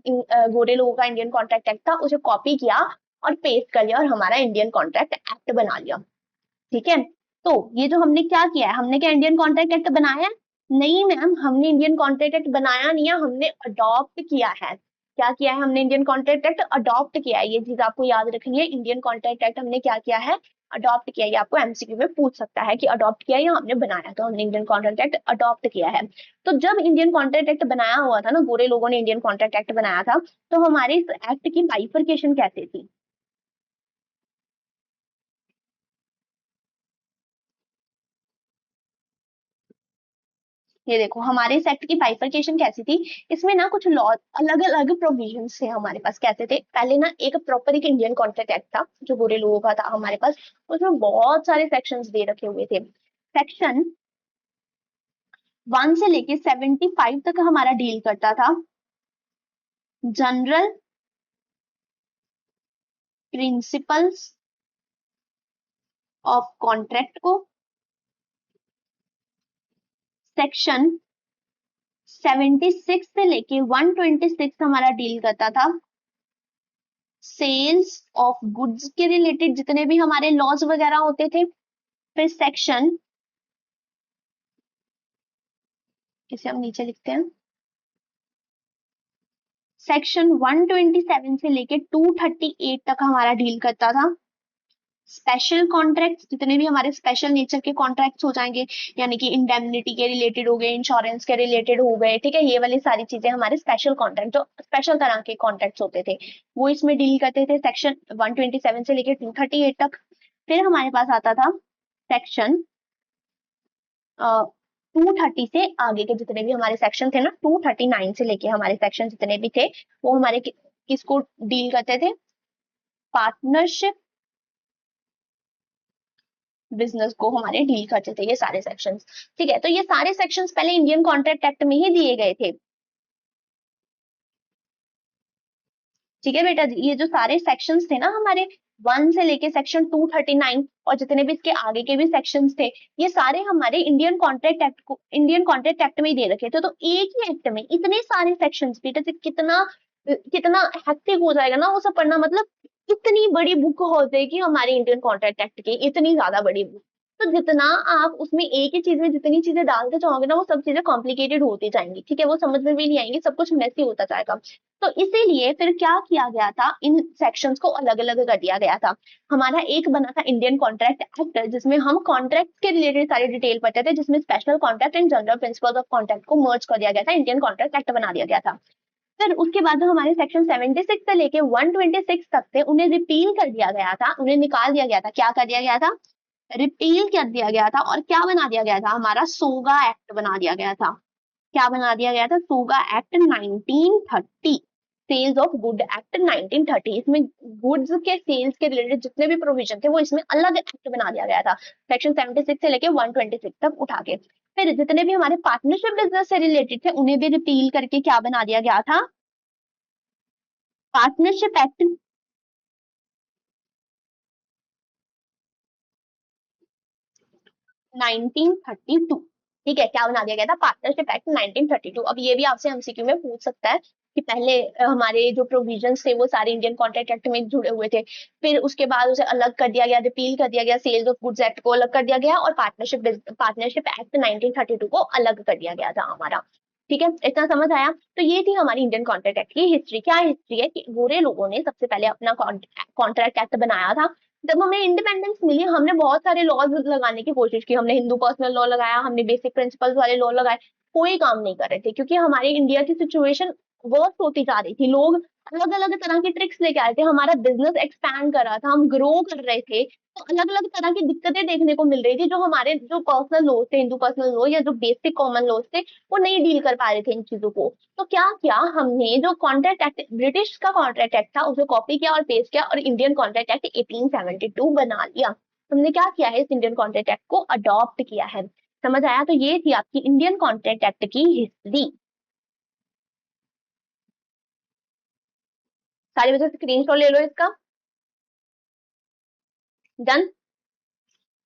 S1: गोरे लोगों का इंडियन कॉन्ट्रैक्ट एक्ट था, उसे कॉपी किया और पेस्ट कर लिया और हमारा इंडियन कॉन्ट्रैक्ट एक्ट बना लिया। ठीक है, तो ये जो हमने क्या किया है, हमने क्या इंडियन कॉन्ट्रैक्ट एक्ट बनाया है? नहीं मैम, हमने इंडियन कॉन्ट्रैक्ट एक्ट बनाया नहीं है, हमने अडॉप्ट किया है। क्या किया है? हमने इंडियन कॉन्ट्रैक्ट एक्ट अडॉप्ट किया है। ये चीज आपको याद रखनी है, इंडियन कॉन्ट्रैक्ट एक्ट हमने क्या किया है? अडॉप्ट किया है। ये आपको एमसीक्यू में पूछ सकता है कि अडॉप्ट किया या हमने बनाया। तो हमने इंडियन कॉन्ट्रैक्ट एक्ट अडॉप्ट किया है। तो जब इंडियन कॉन्ट्रैक्ट एक्ट बनाया हुआ था ना, गोरे लोगों ने इंडियन कॉन्ट्रैक्ट एक्ट बनाया था, तो हमारे इस एक्ट की बाइफरकेशन कैसे थी? ये देखो हमारे इस एक्ट की बाइफरकेशन कैसी थी, इसमें ना कुछ लॉ अलग अलग प्रोविजंस थे हमारे पास। कैसे थे, पहले ना एक प्रॉपर एक इंडियन कॉन्ट्रैक्ट एक्ट था जो बुरे लोगों का था हमारे पास, उसमें बहुत सारे सेक्शंस दे रखे हुए थे। सेक्शन 1 से लेके 75 तक हमारा डील करता था जनरल प्रिंसिपल्स ऑफ कॉन्ट्रैक्ट को। सेक्शन 76 से लेके 126 हमारा डील करता था सेल्स ऑफ गुड्स के रिलेटेड जितने भी हमारे लॉज वगैरह होते थे। फिर सेक्शन, इसे हम नीचे लिखते हैं, सेक्शन 127 से लेके 238 तक हमारा डील करता था स्पेशल कॉन्ट्रैक्ट्स, जितने भी हमारे स्पेशल नेचर के कॉन्ट्रैक्ट्स हो जाएंगे, यानी कि इंडेमनिटी के रिलेटेड हो गए, इंश्योरेंस के रिलेटेड हो गए, ठीक है, ये वाली सारी चीजें हमारे स्पेशल कॉन्ट्रैक्ट, जो स्पेशल तरह के कॉन्ट्रैक्ट्स होते थे वो इसमें डील करते थे सेक्शन 127 से लेके 238 तक। फिर हमारे पास आता था सेक्शन 230 से आगे के जितने भी हमारे सेक्शन थे ना, 239 से लेके हमारे सेक्शन जितने भी थे वो हमारे किसको डील करते थे, पार्टनरशिप बिजनेस को हमारे डील करते थे ये सारे सेक्शंस। ठीक है, तो ये सारे सेक्शंस पहले इंडियन कॉन्ट्रैक्ट एक्ट में ही दिए गए थे। ठीक है बेटा, ये जो सारे सेक्शंस थे ना हमारे 1 से लेके सेक्शन 239 और जितने भी इसके आगे के भी सेक्शंस थे, ये सारे हमारे इंडियन कॉन्ट्रैक्ट एक्ट में ही दे रखे थे। तो एक ही एक्ट में इतने सारे सेक्शंस, बेटा तो कितना कितना हेक्टिक हो जाएगा ना वो सब पढ़ना। मतलब इतनी बड़ी बुक हो जाएगी हमारी इंडियन कॉन्ट्रैक्ट एक्ट की, इतनी ज्यादा बड़ी बुक। तो जितना आप उसमें एक ही चीज में जितनी चीजें डालते जाओगे ना वो सब चीजें कॉम्प्लिकेटेड होती जाएंगी, ठीक है, वो समझ में भी नहीं आएंगी, सब कुछ मेसी होता जाएगा। तो इसीलिए फिर क्या किया गया था, इन सेक्शंस को अलग अलग कर दिया गया था। हमारा एक बना था इंडियन कॉन्ट्रैक्ट एक्ट, जिसमें हम कॉन्ट्रैक्ट के रिलेटेड सारी डिटेल पढ़ते थे, जिसमें special contract and general principles of contract को मर्ज कर दिया गया था, इंडियन कॉन्ट्रैक्ट एक्ट बना दिया गया था। फिर उसके बाद जो हमारे सेक्शन 76 से लेके 126 तक थे उन्हें रिपील कर दिया गया था, उन्हें निकाल दिया गया था। क्या कर दिया गया था, रिपील कर दिया गया था। और क्या बना दिया गया था, हमारा सोगा एक्ट बना दिया गया था। क्या बना दिया गया था, SOGA act 1930, sales of good act 1930। इसमें गुड्स के सेल्स के रिलेटेड जितने भी प्रोविजन थे वो इसमें अलग एक्ट बना दिया गया था, सेक्शन 76 से लेके 126 तक उठा के। फिर जितने भी हमारे पार्टनरशिप बिजनेस से रिलेटेड थे उन्हें भी रिपील करके क्या बना दिया गया था, पार्टनरशिप एक्ट 1932। ठीक है, क्या बना दिया गया था, पार्टनरशिप एक्ट 1932। अब ये भी आपसे एमसीक्यू में पूछ सकता है कि पहले हमारे जो प्रोविजंस थे वो सारे इंडियन कॉन्ट्रैक्ट एक्ट में जुड़े हुए थे, फिर उसके बाद उसे अलग कर दिया गया, रिपील कर दिया गया, सेल्स ऑफ गुड्स एक्ट को अलग कर दिया गया और पार्टनरशिप एक्ट 1932 को अलग कर दिया गया था हमारा। ठीक है, इतना समझ आया। तो ये थी हमारी इंडियन कॉन्ट्रैक्ट एक्ट की हिस्ट्री। क्या हिस्ट्री है कि गोरे लोगों ने सबसे पहले अपना कॉन्ट्रैक्ट एक्ट बनाया था। जब हमें इंडिपेंडेंस मिली हमने बहुत सारे लॉज लगाने की कोशिश की, हमने हिंदू पर्सनल लॉ लगाया, हमने बेसिक प्रिंसिपल्स वाले लॉ लगाए, कोई काम नहीं कर रहे थे, क्योंकि हमारी इंडिया की सिचुएशन वर्स होती जा रही थी। लोग अलग अलग तरह की ट्रिक्स लेके आए थे, हमारा बिजनेस एक्सपैंड कर रहा था, हम ग्रो कर रहे थे, तो अलग अलग तरह की दिक्कतें देखने को मिल रही थी, जो हमारे जो पर्सनल लॉ थे, हिंदू पर्सनल लॉ या जो बेसिक कॉमन लॉ थे, वो नहीं डील कर पा रहे थे इन चीजों को। तो क्या किया हमने, जो कॉन्ट्रैक्ट एक्ट ब्रिटिश का कॉन्ट्रैक्ट एक्ट था उसे कॉपी किया और पेस्ट किया और इंडियन कॉन्ट्रैक्ट एक्ट 1872 बना लिया। हमने क्या किया है, इस इंडियन कॉन्ट्रैक्ट एक्ट को अडॉप्ट किया है। समझ आया, तो ये थी आपकी इंडियन कॉन्ट्रैक्ट एक्ट की हिस्ट्री। सारे बच्चे स्क्रीनशॉट ले लो इसका। डन।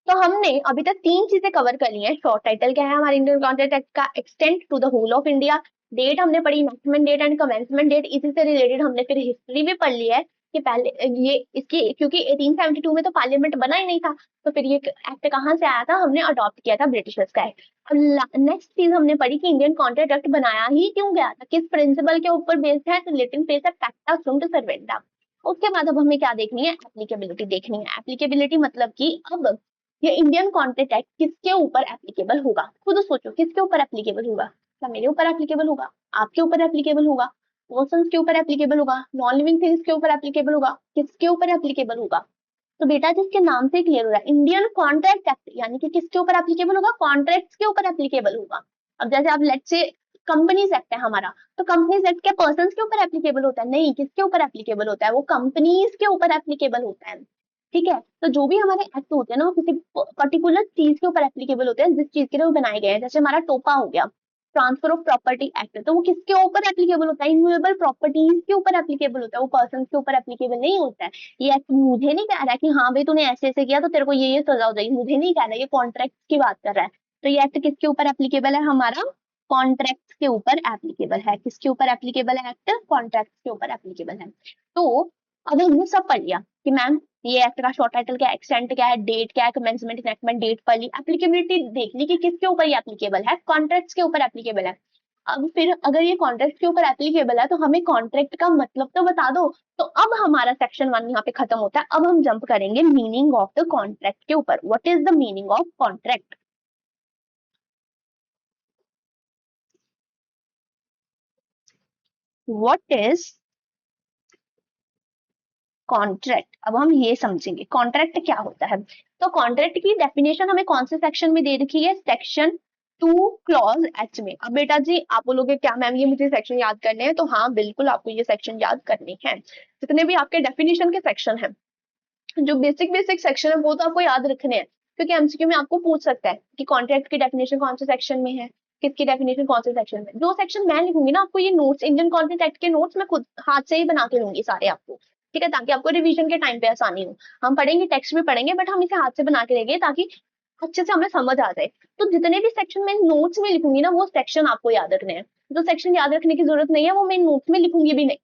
S1: तो हमने अभी तक 3 चीजें कवर कर ली हैं। शॉर्ट टाइटल क्या है हमारे इंडियन कॉन्ट्रैक्ट एक्ट का, extend to the whole of India, date हमने पढ़ी enactment date and commencement date, इसी से रिलेटेड हमने फिर हिस्ट्री भी पढ़ ली है कि पहले ये इसकी, क्योंकि 1872 में तो पार्लियामेंट बना ही नहीं था, तो फिर ये एक्ट कहाँ से आया था, हमने अडॉप्ट किया था ब्रिटिशर्स का एक्ट। अब नेक्स्ट चीज हमने पढ़ी कि इंडियन कॉन्ट्रैक्ट एक्ट बनाया ही क्यों गया था, किस प्रिंसिपल के ऊपर बेस्ड है, तो लेटिन प्लेस पैक्टा सुंट सर्वेंटा। उसके बाद अब हमें क्या देखनी है, एप्लीकेबिलिटी देखनी है। एप्लीकेबिलिटी मतलब कि अब ये इंडियन कॉन्ट्रैक्ट एक्ट किसके ऊपर एप्लीकेबल होगा, खुद सोचो किसके ऊपर एप्लीकेबल होगा। क्या मेरे ऊपर एप्लीकेबल होगा, आपके ऊपर एप्लीकेबल होगा, पर्सन्स के ऊपर एप्लीकेबल होगा, नॉन लिविंग थिंग्स के ऊपर एप्लीकेबल होगा, किसके ऊपर एप्लीकेबल होगा। तो बेटा जिसके नाम से क्लियर हो रहा है इंडियन कॉन्ट्रैक्ट एक्ट, यानी कि किसके ऊपर एप्लीकेबल होगा, कॉन्ट्रैक्ट्स के ऊपर एप्लीकेबल होगा। अब जैसे आप लेट्स से कंपनीज एक्ट है हमारा, तो कंपनीज एक्ट क्या पर्संस के ऊपर एप्लीकेबल होता है? नहीं, किसके ऊपर एप्लीकेबल होता है? वो कंपनीज के ऊपर एप्लीकेबल होता है। ठीक है, तो जो भी हमारे एक्ट होते हैं ना, वो किसी पर्टिकुलर चीज के ऊपर एप्लीकेबल होते हैं, जिस चीज के लिए वो बनाए गए हैं। जैसे हमारा टोपा हो गया, ट्रांसफर ऑफ प्रॉपर्टी एक्ट, तो वो किसके ऊपर एप्लीकेबल होता है? इमूवेबल प्रॉपर्टीज के ऊपर एप्लीकेबल होता है, वो पर्सन के ऊपर एप्लीकेबल नहीं होता है। ये एक्ट मुझे नहीं कह रहा है कि हाँ भाई तूने ऐसे ऐसे किया तो तेरे को ये सजा हो जाएगी, मुझे नहीं कह रहा है, ये कॉन्ट्रैक्ट की बात कर रहा है। तो ये एक्ट किसके ऊपर एप्लीकेबल है? हमारा कॉन्ट्रैक्ट के ऊपर एप्लीकेबल है। किसके ऊपर एप्लीकेबल है एक्ट? कॉन्ट्रैक्ट के ऊपर एप्लीकेबल है। तो अगर हमने सब पढ़ लिया कि मैम ये एक्ट का शॉर्ट टाइटल क्या है, एक्सटेंट क्या है, डेट क्या है, कमेंसमेंट इनैक्टमेंट डेट पढ़ ली, एप्लीकेबिलिटी देख ली कि किसके ऊपर ये एप्लीकेबल है, कॉन्ट्रैक्ट्स के ऊपर एप्लीकेबल है। अब फिर अगर ये कॉन्ट्रैक्ट के ऊपर एप्लीकेबल है तो हमें कॉन्ट्रैक्ट का मतलब तो बता दो। तो अब हमारा सेक्शन 1 यहाँ पे खत्म होता है। अब हम जंप करेंगे मीनिंग ऑफ द कॉन्ट्रैक्ट के ऊपर। What is the meaning of contract? What is contract? अब हम ये समझेंगे कॉन्ट्रैक्ट क्या होता है। तो कॉन्ट्रैक्ट की डेफिनेशन हमें कौन से सेक्शन में दे रखी है? सेक्शन 2 क्लॉज एच में। अब बेटा जी आप बोलोगे क्या मैम ये मुझे सेक्शन याद करने हैं? तो हाँ बिल्कुल आपको ये सेक्शन याद करने हैं। जितने भी आपके डेफिनेशन के सेक्शन हैं, जो बेसिक बेसिक सेक्शन है वो तो आपको याद रखने हैं, क्योंकि एमसीक्यू में आपको पूछ सकता है कि कॉन्ट्रैक्ट की डेफिनेशन कौन से सेक्शन में है, किसकी डेफिनेशन कौन से सेक्शन में। जो सेक्शन मैं लिखूंगी ना आपको, ये नोट्स, इंडियन कॉन्ट्रैक्ट एक्ट के नोट्स मैं खुद हाथ से ही बना के लूंगी सारे आपको, ठीक है, ताकि आपको रिवीजन के टाइम पे आसानी हो। हम पढ़ेंगे, टेक्स्ट भी पढ़ेंगे, बट हम इसे हाथ से बना के लेंगे ताकि अच्छे से हमें समझ आ जाए। तो जितने भी सेक्शन मैं नोट्स में लिखूंगी ना, वो सेक्शन आपको याद रखने हैं। जो सेक्शन याद रखने की जरूरत नहीं है वो मैं नोट्स में लिखूंगी भी नहीं,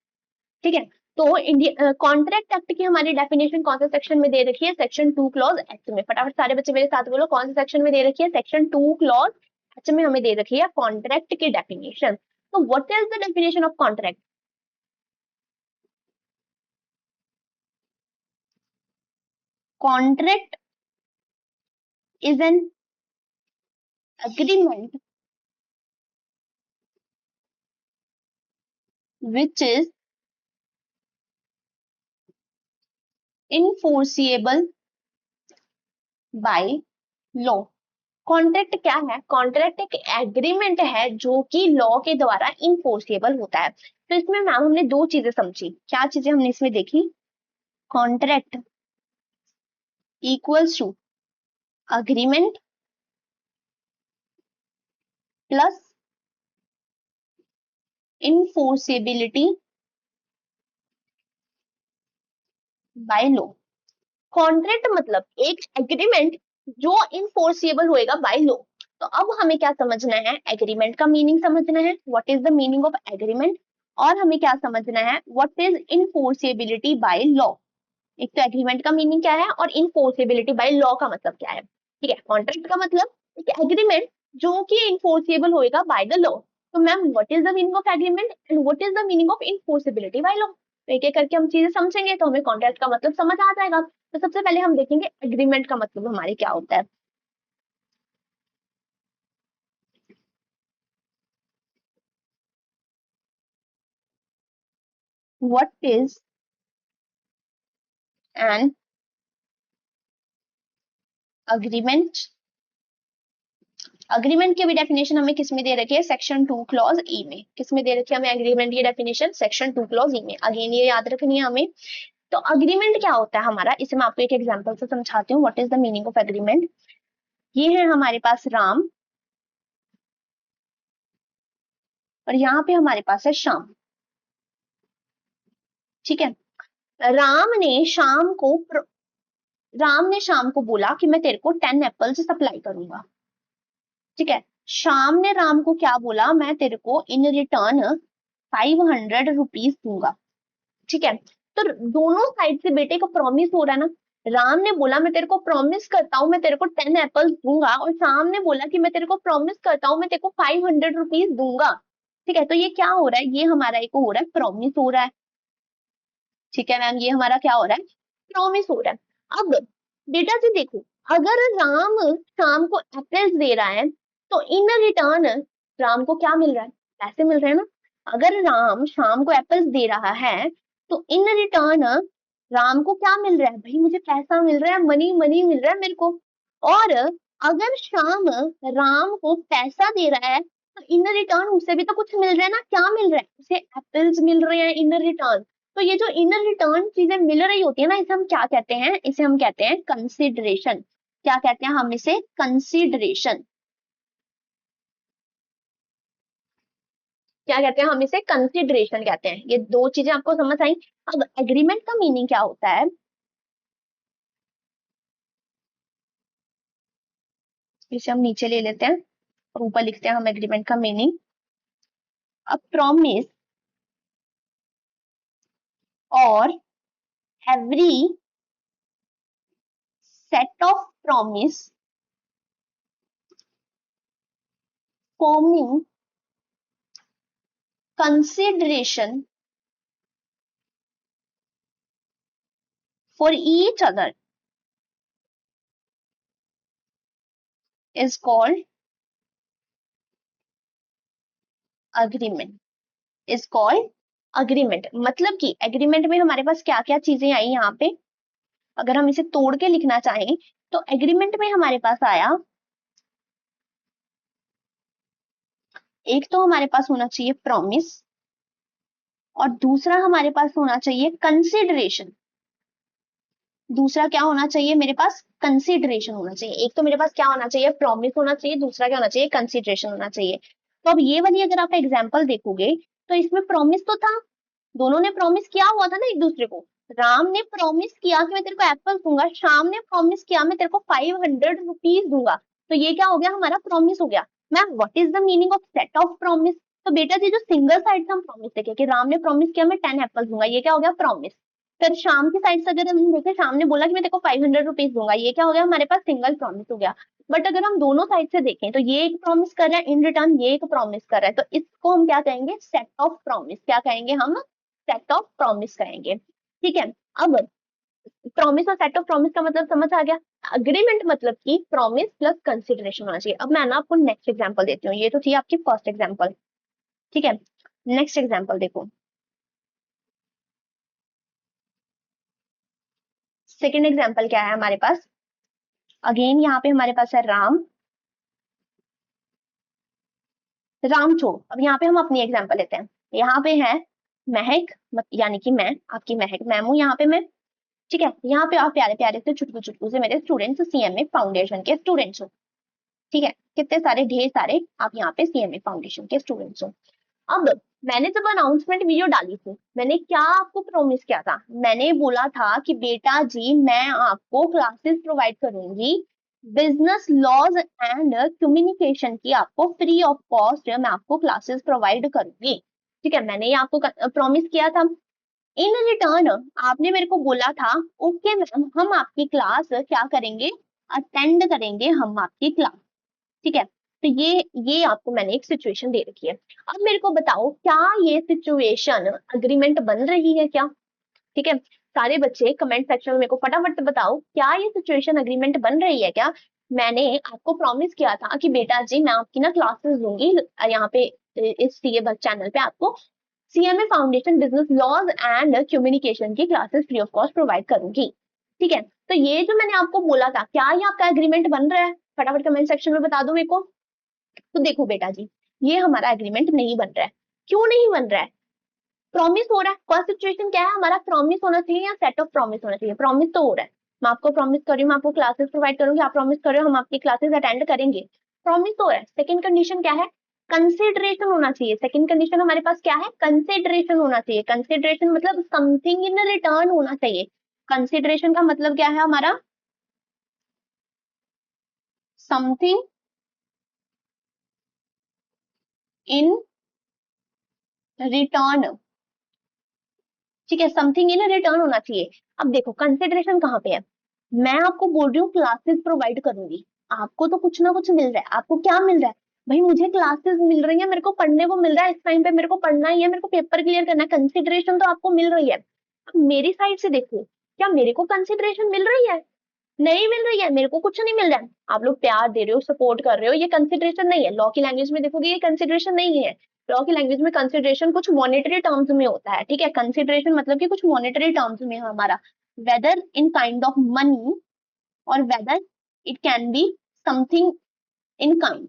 S1: ठीक है। तो इंडियन कॉन्ट्रैक्ट एक्ट की हमारी डेफिनेशन कौन से सेक्शन में दे रखी है? सेक्शन 2 क्लॉज एक्ट में। फटाफट सारे बच्चे मेरे साथ बोलो, कौन से सेक्शन में दे रखी है? सेक्शन 2 क्लॉज एक्ट में हमें दे रखी है कॉन्ट्रैक्ट की डेफिनेशन। तो what is the definition of contract? Contract is an agreement which is enforceable by law। Contract क्या है? कॉन्ट्रैक्ट एक एग्रीमेंट है जो कि लॉ के द्वारा इनफोर्सेबल होता है। तो इसमें मैम हमने दो चीजें समझी। क्या चीजें हमने इसमें देखी? Contract equals to agreement plus enforceability by law. Contract मतलब एक एग्रीमेंट जो इनफोर्सिएबल होएगा बाय लॉ। तो अब हमें क्या समझना है? एग्रीमेंट का मीनिंग समझना है, what is the meaning of agreement, और हमें क्या समझना है? What is enforceability by law. एक तो एग्रीमेंट का मीनिंग क्या है और इनफोर्सिबिलिटी बाय लॉ का मतलब क्या है, ठीक है। कॉन्ट्रैक्ट का मतलब एक एग्रीमेंट जो कि इनफोर्सिबल होएगा बाय द लॉ। तो ma'am what is the meaning of agreement and what is the meaning of enforceability by law? तो एक एक करके हम चीजें समझेंगे तो हमें कॉन्ट्रैक्ट का मतलब समझ आ जाएगा। तो सबसे पहले हम देखेंगे एग्रीमेंट का मतलब हमारे क्या होता है। What is an agreement? Agreement की भी डेफिनेशन हमें किस में दे रखी है? सेक्शन 2 क्लॉज ई में। किस में दे रखी है हमें एग्रीमेंट की डेफिनेशन? सेक्शन 2 क्लॉज ई में। अगेन ये याद रखनी है हमें। तो अग्रीमेंट क्या होता है हमारा, इसे मैं आपको एक एग्जांपल से समझाती हूँ। What is the meaning of agreement? ये है हमारे पास राम और यहाँ पे हमारे पास है श्याम, ठीक है। राम ने शाम को राम ने शाम को बोला कि मैं तेरे को 10 एप्पल्स सप्लाई करूंगा, ठीक है। शाम ने राम को क्या बोला? मैं तेरे को इन रिटर्न 500 रुपीज दूंगा, ठीक है। तो दोनों साइड से बेटे को प्रॉमिस हो रहा है ना। राम ने बोला मैं तेरे को प्रॉमिस करता हूँ मैं तेरे को 10 एप्पल्स दूंगा, और शाम ने बोला कि मैं तेरे को प्रॉमिस करता हूँ मैं तेरे को 500 रुपीज दूंगा, ठीक है। तो ये क्या हो रहा है? ये हमारा एक हो रहा है प्रॉमिस हो रहा है, ठीक है मैम। ये हमारा क्या हो रहा है? प्रॉमिस हो रहा है। अब बेटा जी देखो, अगर राम शाम को एप्पल्स दे रहा है तो इन रिटर्न राम को क्या मिल रहा है? पैसे मिल रहे हैं ना। अगर राम शाम को एप्पल्स दे रहा है तो इन रिटर्न राम को क्या मिल रहा है? भाई मुझे पैसा मिल रहा है, मनी मनी मिल रहा है मेरे को। और अगर शाम राम को पैसा दे रहा है इन रिटर्न उससे भी तो कुछ मिल रहा है ना, क्या मिल रहा है उसे? एप्पल्स मिल रहे हैं इन रिटर्न। तो ये जो इन रिटर्न चीजें मिल रही होती है ना, इसे हम क्या कहते हैं? इसे हम कहते हैं कंसिडरेशन। क्या कहते हैं हम इसे? कंसिडरेशन। क्या कहते हैं हम इसे? कंसिडरेशन कहते हैं। ये दो चीजें आपको समझ आई। अब एग्रीमेंट का मीनिंग क्या होता है? इसे हम नीचे ले लेते हैं और ऊपर लिखते हैं हम एग्रीमेंट का मीनिंग। अ प्रॉमिस और every set of promise forming consideration for each other is called agreement। is called agreement। मतलब कि एग्रीमेंट में हमारे पास क्या क्या चीजें आई यहाँ पे, अगर हम इसे तोड़ के लिखना चाहें तो एग्रीमेंट में हमारे पास आया, एक तो हमारे पास होना चाहिए प्रॉमिस और दूसरा हमारे पास होना चाहिए कंसिडरेशन। दूसरा क्या होना चाहिए मेरे पास? कंसिडरेशन होना चाहिए। एक तो मेरे पास क्या होना चाहिए? प्रॉमिस होना चाहिए, दूसरा क्या होना चाहिए? कंसिडरेशन होना चाहिए। तो अब ये वाली अगर आप एग्जाम्पल देखोगे तो इसमें प्रॉमिस तो था, दोनों ने प्रॉमिस किया हुआ था ना एक दूसरे को। राम ने प्रॉमिस किया कि मैं तेरे को एप्पल दूंगा, श्याम ने प्रॉमिस किया मैं तेरे को 500 रुपीज दूंगा। तो ये क्या हो गया? हमारा प्रॉमिस हो गया। Ma'am what is the meaning of set of promise? तो बेटा जी जो सिंगल साइड से हम प्रॉमिस देखे कि राम ने प्रॉमिस किया मैं 10 एप्पल दूंगा, ये क्या हो गया? प्रॉमिस। फिर शाम की साइड से अगर हम देखें, शाम ने बोला कि मैं तेरे को 500 रुपीज दूंगा, ये क्या हो गया? हमारे पास सिंगल प्रॉमिस हो गया। बट अगर हम दोनों साइड से देखें तो ये एक प्रॉमिस कर रहा है इन रिटर्न, ये एक प्रॉमिस कर रहा है, तो इसको हम क्या कहेंगे? Set of promise. क्या कहेंगे हम? सेट ऑफ प्रॉमिस कहेंगे। ठीक है। अब प्रॉमिस और सेट ऑफ प्रॉमिस का मतलब समझ आ गया। अग्रीमेंट मतलब कि प्रॉमिस प्लस कंसिडरेशन होना चाहिए। अब मैं ना आपको नेक्स्ट एग्जांपल देती हूँ, ये तो थी आपकी फर्स्ट एग्जांपल। ठीक है, नेक्स्ट एग्जांपल देखो। सेकेंड एग्जांपल क्या है हमारे पास? अगेन यहाँ पे हमारे पास है राम। राम छोड़ो, अब यहाँ पे हम अपनी एग्जांपल लेते हैं। यहाँ पे है महक, यानी कि मैं, आपकी महक मैम हूँ यहाँ पे मैं। ठीक है, यहाँ पे आप प्यारे प्यारे से चुटकू चुटकू से मेरे स्टूडेंट्स, सीएमए फाउंडेशन के स्टूडेंट्स हो। ठीक है, कितने सारे, ढेर सारे आप यहाँ पे सीएमए फाउंडेशन के स्टूडेंट्स हो। अब मैंने जब अनाउंसमेंट वीडियो डाली थी, मैंने क्या आपको प्रॉमिस किया था? मैंने बोला था कि बेटा जी मैं आपको क्लासेस प्रोवाइड करूंगी, बिजनेस लॉज एंड कम्युनिकेशन की आपको फ्री ऑफ कॉस्ट मैं आपको क्लासेस प्रोवाइड करूंगी। ठीक है, मैंने ये आपको प्रॉमिस किया था। इन रिटर्न आपने मेरे को बोला था ओके मैम हम आपकी क्लास क्या करेंगे? अटेंड करेंगे हम आपकी क्लास। ठीक है, तो ये आपको मैंने एक सिचुएशन दे रखी है। अब मेरे को बताओ क्या ये सिचुएशन अग्रीमेंट बन रही है क्या? ठीक है, सारे बच्चे कमेंट सेक्शन में मेरे को फटाफट बताओ क्या ये सिचुएशन अग्रीमेंट बन रही है क्या? मैंने आपको प्रॉमिस किया था कि बेटा जी मैं आपकी ना क्लासेस दूंगी यहाँ पे इस सीए बस चैनल पे आपको CMA foundation business laws and communication की classes free of cost provide करूंगी। ठीक है, तो ये जो मैंने आपको बोला था क्या ये आपका एग्रीमेंट बन रहा है? फटाफट कमेंट सेक्शन में बता दो मेरे को। तो देखो बेटा जी, ये हमारा एग्रीमेंट नहीं बन रहा है। क्यों नहीं बन रहा है? प्रॉमिस हो रहा है। फर्स्ट सिचुएशन क्या है? हमारा प्रॉमिस होना चाहिए या सेट ऑफ प्रॉमिस होना चाहिए? प्रॉमिस तो हो रहा है, मैं आपको प्रॉमिस कर रही हूँ मैं आपको क्लासेस प्रोवाइड करूंगी, आप प्रॉमिस कर रहे हो हम आपकी क्लासेस अटेंड करेंगे। प्रॉमिस तो हो रहा है। सेकंड कंडीशन क्या है? कंसिडरेशन होना चाहिए। सेकंड कंडीशन हमारे पास क्या है? कंसिडरेशन होना चाहिए। कंसिडरेशन मतलब समथिंग इन रिटर्न होना चाहिए। कंसिडरेशन का मतलब क्या है हमारा? Something in return. ठीक है, समथिंग इन रिटर्न होना चाहिए। अब देखो कंसिडरेशन कहाँ पे है? मैं आपको बोल रही हूँ क्लासेस प्रोवाइड करूंगी, आपको तो कुछ ना कुछ मिल रहा है। आपको क्या मिल रहा है? भाई मुझे क्लासेस मिल रही है, मेरे को पढ़ने को मिल रहा है, इस टाइम पे मेरे को पढ़ना ही है, मेरे को पेपर क्लियर करना है। कंसिडरेशन तो आपको मिल रही है। अब मेरी साइड से देखो, क्या मेरे को कंसिडरेशन मिल रही है? नहीं मिल रही है, मेरे को कुछ नहीं मिल रहा है। आप लोग प्यार दे रहे हो, सपोर्ट कर रहे हो, ये कंसिडरेशन नहीं है। लॉ की लैंग्वेज में देखोगे ये कंसिडरेशन नहीं है। लॉ की लैंग्वेज में कंसिडरेशन कुछ मॉनेटरी टर्म्स में होता है। ठीक है, कंसिडरेशन मतलब कि कुछ मॉनेटरी टर्म्स में है हमारा, whether in kind of money और whether it can be something in kind.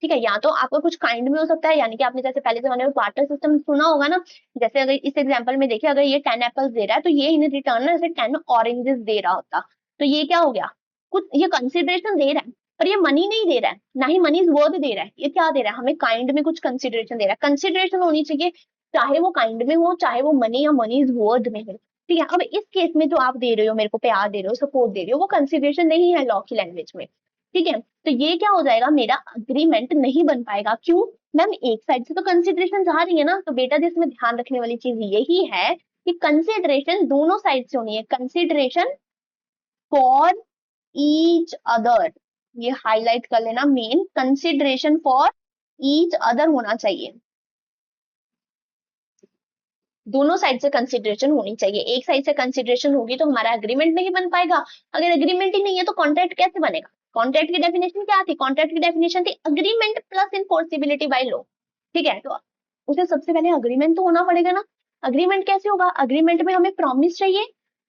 S1: ठीक है, या तो आपका कुछ काइंड में हो सकता है, यानी कि आपने जैसे पहले जमाने में बार्टर सिस्टम सुना होगा ना, जैसे अगर इस एग्जांपल में देखिए, अगर ये 10 एप्पल्स दे रहा है तो ये इन रिटर्न ना ऐसे 10 ऑरेंजेस दे रहा होता, तो ये क्या हो गया, कुछ ये कंसिडरेशन दे रहा है, पर ये मनी नहीं दे रहा है, ना ही मनी इज वर्थ दे रहा है, ये क्या दे रहा है, हमें काइंड में कुछ कंसिडरेशन दे रहा है। कंसिडरेशन होनी चाहिए, चाहे वो काइंड में हो, चाहे वो मनी या मनी इज वर्थ में हो। ठीक है, अब इस केस में जो आप दे रहे हो, मेरे को प्यार दे रहे हो, सपोर्ट दे रहे हो, वो कंसिडरेशन नहीं है लॉ की लैंग्वेज में। ठीक है, तो ये क्या हो जाएगा, मेरा अग्रीमेंट नहीं बन पाएगा। क्यों मैम, एक साइड से तो कंसिडरेशन जा रही है ना, तो बेटा जिसमें ध्यान रखने वाली चीज यही है कि कंसिडरेशन दोनों साइड से होनी है, कंसिडरेशन फॉर ईच अदर, ये हाईलाइट कर लेना, main consideration for each other होना चाहिए, दोनों साइड से कंसिडरेशन होनी चाहिए। एक साइड से कंसिडरेशन होगी तो हमारा एग्रीमेंट नहीं बन पाएगा, अगर एग्रीमेंट ही नहीं है तो कॉन्ट्रैक्ट कैसे बनेगा। कॉन्ट्रैक्ट की डेफिनेशन क्या थी, कॉन्ट्रैक्ट की डेफिनेशन थी अग्रीमेंट प्लस इनफोर्सिबिलिटी बाय लॉ। ठीक है, तो उसे सबसे पहले अग्रीमेंट तो होना पड़ेगा ना। अग्रीमेंट कैसे होगा, अग्रीमेंट में हमें प्रॉमिस चाहिए,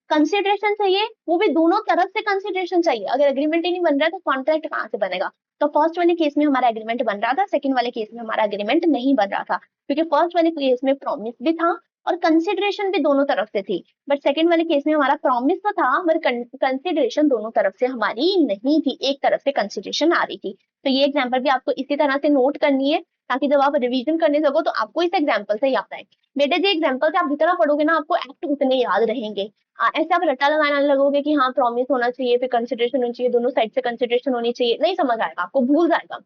S1: कंसिडरेशन चाहिए, वो भी दोनों तरफ से कंसिडरेशन चाहिए। अगर एग्रीमेंट ही नहीं बन रहा है तो कॉन्ट्रैक्ट कहाँ से बनेगा। तो फर्स्ट वाले केस में हमारा एग्रीमेंट बन रहा था, सेकंड वाले केस में हमारा एग्रीमेंट नहीं बन रहा था, क्योंकि फर्स्ट वाले केस में प्रॉमिस भी था और कंसिडरेशन भी दोनों तरफ से थी, बट सेकंड वाले केस में हमारा प्रॉमिस तो था बट कंसिडरेशन दोनों तरफ से हमारी नहीं थी, एक तरफ से कंसिडरेशन आ रही थी। तो ये एग्जांपल भी आपको इसी तरह से नोट करनी है, ताकि जब आप रिवीजन करने लगो तो आपको इस एग्जांपल से याद आए। बेटे जी एग्जांपल से आप जितना पढ़ोगे ना आपको एक्ट उतने याद रहेंगे। ऐसे आप रट्टा लगाने लगोगे कि हाँ प्रॉमिस होना चाहिए, फिर कंसिडरेशन होनी चाहिए, दोनों साइड से कंसिडरेशन होनी चाहिए, नहीं समझ आएगा, आपको भूल जाएगा।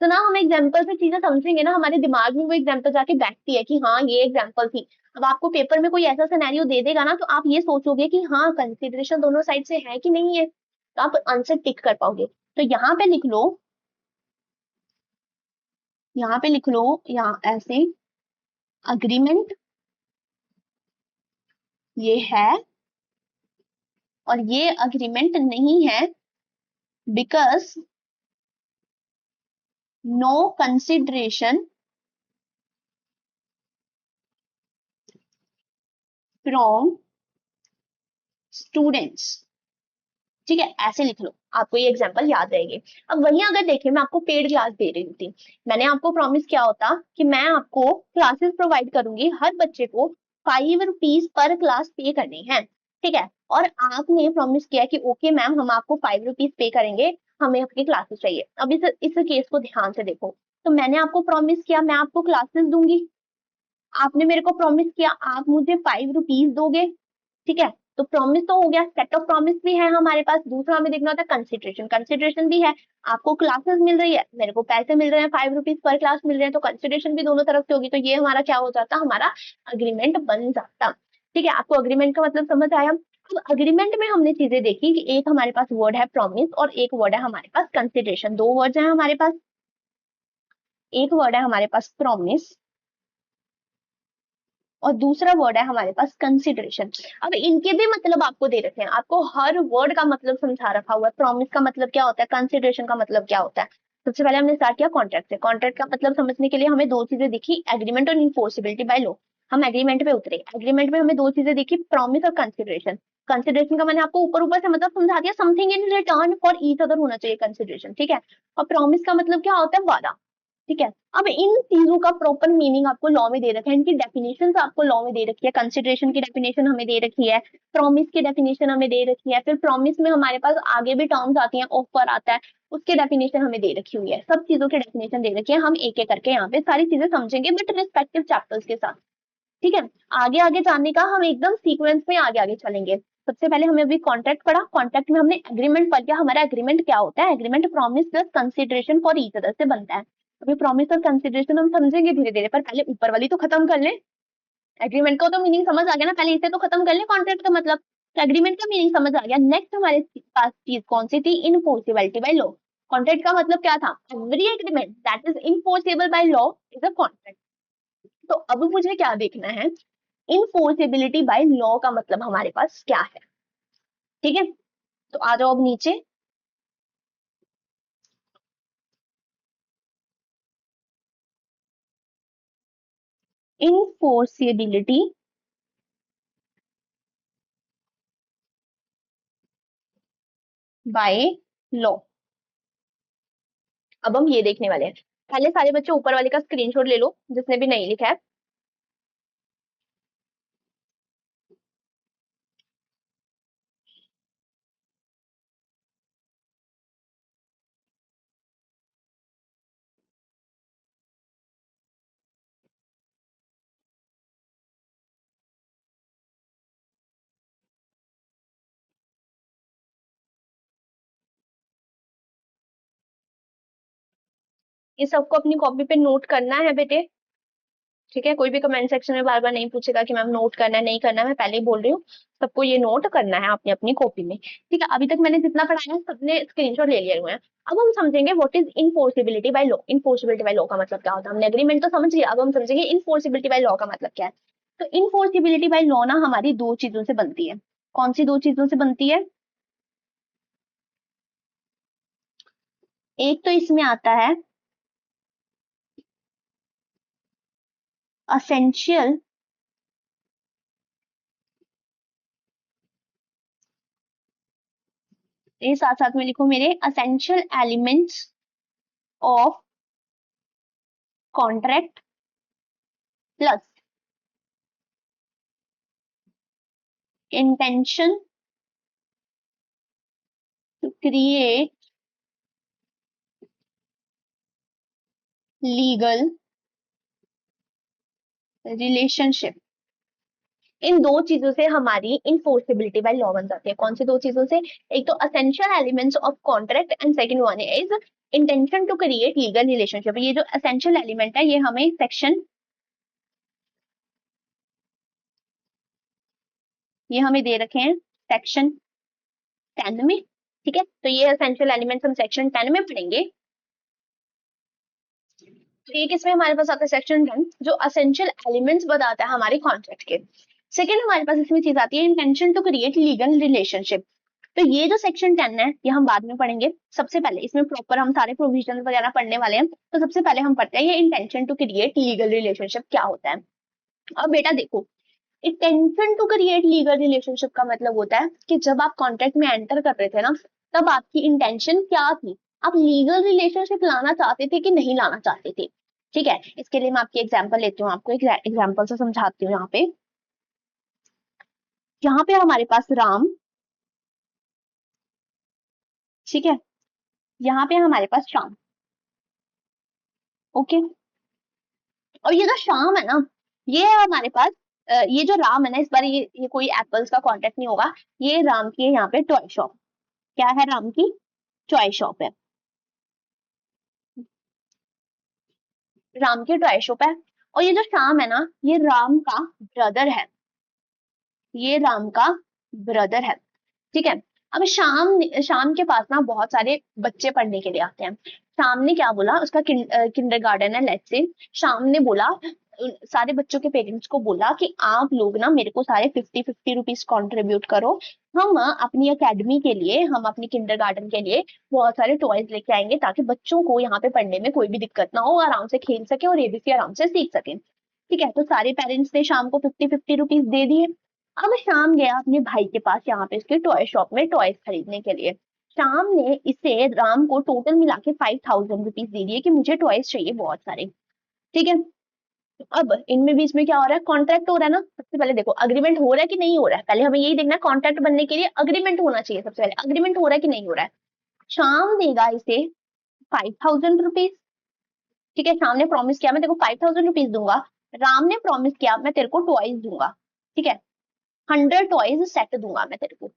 S1: तो ना हम एग्जाम्पल से चीजें समझेंगे ना, हमारे दिमाग में वो एग्जाम्पल जाके बैठती है कि हाँ ये एग्जाम्पल थी। अब आपको पेपर में कोई ऐसा सिनेरियो दे देगा ना, तो आप ये सोचोगे कि हाँ कंसिडरेशन दोनों साइड से है कि नहीं है, तो आप आंसर टिक कर पाओगे। तो यहाँ पे लिख लो, यहाँ पे लिख लो, यहाँ ऐसे, अग्रीमेंट ये है और ये अग्रीमेंट नहीं है, because no consideration from students. ठीक है, ऐसे लिख लो, आपको ये एग्जांपल याद रहेगी। अब वहीं अगर देखें, मैं आपको पेड क्लास दे रही थी, मैंने आपको प्रॉमिस किया होता कि मैं आपको क्लासेस प्रोवाइड करूंगी, हर बच्चे को 5 रुपीज पर क्लास पे करने हैं। ठीक है, और आपने प्रॉमिस किया कि ओके मैम हम आपको 5 रुपीज पे करेंगे, हमें आपकी क्लासेस चाहिए। अब इस केस को ध्यान से देखो, तो मैंने आपको प्रॉमिस किया मैं आपको क्लासेस दूंगी, आपने मेरे को प्रॉमिस किया आप मुझे 5 रुपीज दोगे। ठीक है, तो प्रॉमिस तो हो गया, सेट ऑफ प्रॉमिस भी है हमारे पास। दूसरा हमें देखना होता है कंसिडरेशन, कंसिडरेशन भी है, आपको क्लासेस मिल रही है, मेरे को पैसे मिल रहे हैं, 5 रुपीज पर क्लास मिल रहे हैं, तो कंसिडरेशन भी दोनों तरफ से होगी, तो ये हमारा क्या हो जाता, हमारा अग्रीमेंट बन जाता। ठीक है, आपको अग्रीमेंट का मतलब समझ आया। अब अग्रीमेंट में हमने चीजें देखी कि एक हमारे पास वर्ड है प्रॉमिस और एक वर्ड है हमारे पास कंसिडरेशन, दो वर्ड है हमारे पास, एक वर्ड है हमारे पास प्रॉमिस और दूसरा वर्ड है हमारे पास कंसिडरेशन। अब इनके भी मतलब आपको दे रखे हैं, आपको हर वर्ड का मतलब समझा रखा हुआ है, प्रॉमिस का मतलब क्या होता है, कंसिडरेशन का मतलब क्या होता है। सबसे पहले हमने स्टार्ट किया कॉन्ट्रैक्ट से, कॉन्ट्रैक्ट का मतलब समझने के लिए हमें दो चीजें दिखी, एग्रीमेंट और इनफोर्सिबिलिटी बाय लॉ। हम एग्रीमेंट पे उतरे, एग्रीमेंट में हमें दो चीजें दिखी, प्रॉमिस और कंसिडरेशन। कंसिडरेशन का मैंने आपको ऊपर ऊपर से मतलब समझा दिया, something in return for each other होना चाहिए कंसिडरेशन। ठीक है, और प्रॉमिस का मतलब क्या होता है, वादा। ठीक है, अब इन चीजों का प्रॉपर मीनिंग आपको लॉ में दे रखा है, इनकी डेफिनेशन आपको लॉ में दे रखी है, कंसिडरेशन की डेफिनेशन हमें दे रखी है, प्रॉमिस की डेफिनेशन हमें दे रखी है, फिर प्रॉमिस में हमारे पास आगे भी टर्म्स आती हैं, ऑफर आता है, उसकी डेफिनेशन हमें दे रखी हुई है, सब चीजों की डेफिनेशन दे रखी है। हम एक एक करके यहाँ पे सारी चीजें समझेंगे बट रिस्पेक्टिव चैप्टर्स के साथ। ठीक है, आगे आगे जानने का हम एकदम सीक्वेंस में आगे आगे चलेंगे। सबसे पहले हमें अभी कॉन्ट्रैक्ट पढ़ा, कॉन्ट्रैक्ट में हमने एग्रीमेंट पढ़ लिया, हमारा एग्रीमेंट क्या होता है, agreement promise plus consideration for each other से बनता है। अभी प्रॉमिस और कंसिडरेशन हम समझेंगे धीरे धीरे, पर पहले ऊपर वाली तो खत्म कर ले। एग्रीमेंट का तो मीनिंग समझ आ गया ना, पहले इसे तो खत्म कर ले, कॉन्ट्रैक्ट का मतलब, तो एग्रीमेंट का मीनिंग समझ आ गया। नेक्स्ट हमारे पास चीज कौन सी थी, इनफोर्सिबिलिटी बाय लॉ। कॉन्ट्रैक्ट का मतलब क्या था, every agreement that is enforceable by law is a contract. तो अब मुझे क्या देखना है, इनफोर्सेबिलिटी बाय लॉ का मतलब हमारे पास क्या है। ठीक है, तो आ जाओ अब नीचे। इनफोर्सेबिलिटी बाय लॉ, अब हम ये देखने वाले हैं। पहले सारे बच्चे ऊपर वाले का स्क्रीनशॉट ले लो जिसने भी नहीं लिखा है। ये सबको अपनी कॉपी पे नोट करना है बेटे, ठीक है। कोई भी कमेंट सेक्शन में बार बार नहीं पूछेगा कि मैम नोट करना है नहीं करना है, मैं पहले ही बोल रही हूँ। सबको ये नोट करना है अपनी अपनी कॉपी में, ठीक है। अभी तक मैंने जितना पढ़ाया है सबने स्क्रीनशॉट ले लिए हुए हैं। अब हम समझेंगे what is enforceability by law. Enforceability by law का मतलब क्या होता है, हमने एग्रीमेंट तो समझ लिया, अब हम समझेंगे इनफोर्सिबिलिटी बाय लॉ का मतलब क्या है। तो इनफोर्सिबिलिटी बाय लॉ ना हमारी दो चीजों से बनती है। कौन सी दो चीजों से बनती है? एक तो इसमें आता है असेंशियल, ये साथ साथ में लिखो मेरे, essential elements of contract plus intention to create legal relationship. इन दो चीजों से हमारी इनफोर्सिबिलिटी बाय लॉ बन जाती है। कौन सी दो चीजों से? एक तो essential elements of contract and second one is intention to create legal relationship. ये जो असेंशियल एलिमेंट है ये हमें सेक्शन, ये हमें दे रखे हैं सेक्शन 10 में, ठीक है। तो ये असेंशियल एलिमेंट्स हम सेक्शन 10 में पढ़ेंगे। तो एक इसमें हमारे पास आता है सेक्शन 10 जो असेंशियल एलिमेंट्स बताता है हमारे कॉन्ट्रैक्ट के। सेकंड हमारे पास इसमें चीज आती है intention to create legal relationship. तो ये जो सेक्शन 10 है ये हम बाद में पढ़ेंगे। सबसे पहले इसमें प्रॉपर हम सारे प्रोविजन वगैरह पढ़ने वाले हैं। तो सबसे पहले हम पढ़ते हैं ये intention to create legal relationship क्या होता है। अब बेटा देखो, intention to create legal relationship का मतलब होता है कि जब आप कॉन्ट्रैक्ट में एंटर कर रहे थे ना, तब आपकी इंटेंशन क्या थी? आप लीगल रिलेशनशिप लाना चाहते थे कि नहीं लाना चाहते थे, ठीक है। इसके लिए मैं आपकी एग्जांपल लेती हूँ, आपको एग्जांपल से समझाती हूँ। यहाँ पे हमारे पास राम, ठीक है, यहाँ पे हमारे पास श्याम, ओके। और ये जो श्याम है ना, ये है हमारे पास ये जो राम है ना, इस बार ये कोई एप्पल्स का कॉन्ट्रैक्ट नहीं होगा। ये राम की यहाँ पे टॉय शॉप, क्या है? राम की टॉय शॉप है, राम की टॉय शॉप है। और ये जो श्याम है ना, ये राम का ब्रदर है, ये राम का ब्रदर है, ठीक है। अब शाम के पास ना बहुत सारे बच्चे पढ़ने के लिए आते हैं। शाम ने क्या बोला, उसका किंडरगार्टन है लेट्स से। शाम ने बोला सारे बच्चों के पेरेंट्स को बोला कि आप लोग ना मेरे को सारे 50-50 रुपीज कॉन्ट्रीब्यूट करो। हम अपनी एकेडमी के लिए, हम अपनी किंडरगार्टन के लिए बहुत सारे टॉयज लेके आएंगे ताकि बच्चों को यहाँ पे पढ़ने में कोई भी दिक्कत ना हो, आराम से खेल सके और एबीसी आराम से सीख सके, ठीक है। तो सारे पेरेंट्स ने शाम को 50-50 रुपीज दे दिए। अब शाम गया अपने भाई के पास यहाँ पे उसके टॉय शॉप में टॉयज खरीदने के लिए। शाम ने इसे राम को टोटल मिला के 5000 रुपीज दे दिए कि मुझे टॉयज चाहिए बहुत सारे, ठीक है। अब इनमें बीच में क्या हो रहा है? कॉन्ट्रैक्ट हो रहा है ना। सबसे पहले देखो अग्रीमेंट हो रहा है कि नहीं हो रहा है, पहले हमें यही देखना है। कॉन्ट्रैक्ट बनने के लिए अग्रीमेंट होना चाहिए, सबसे पहले अग्रीमेंट हो रहा है कि नहीं हो रहा है। शाम देगा इसे 5000 रुपीज, ठीक है। शाम ने प्रॉमिस किया मैं तेरे को 5000 रुपीज दूंगा। राम ने प्रॉमिस किया मैं तेरे को टॉयज दूंगा, ठीक है। 100 टॉयज सेट दूंगा मैं तेरे को,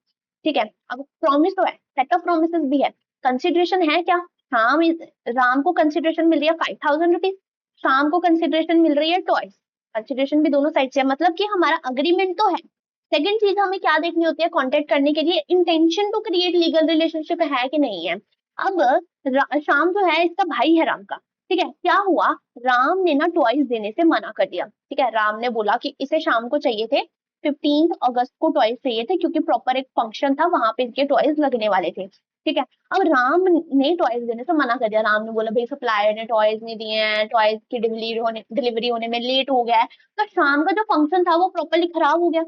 S1: ठीक है। अब प्रॉमिस तो है, सेट ऑफ प्रोमिस भी है, कंसिडरेशन है क्या? शाम राम को कंसिडरेशन मिल रही है 5000 रुपीज, शाम को कंसिडरेशन मिल रही है टॉयज। कंसिडरेशन भी दोनों साइड से है, मतलब कि हमारा अग्रीमेंट तो है। सेकंड चीज हमें क्या देखनी होती है कॉन्टेक्ट करने के लिए? Intention to create legal relationship है कि नहीं है। अब शाम जो है इसका भाई है राम का, ठीक है। क्या हुआ? राम ने ना टॉयज देने से मना कर दिया, ठीक है। राम ने बोला कि इसे शाम को चाहिए थे, 15 अगस्त को टॉयज चाहिए थे क्योंकि प्रॉपर एक फंक्शन था वहां पे इनके टॉयज लगने वाले थे, ठीक है। अब राम ने टॉयज देने से मना कर दिया। राम ने बोला भाई सप्लायर ने टॉयज नहीं दिए हैं, टॉयज की डिलीवरी होने में लेट हो गया है। तो शाम का जो फंक्शन था वो प्रॉपरली खराब हो गया,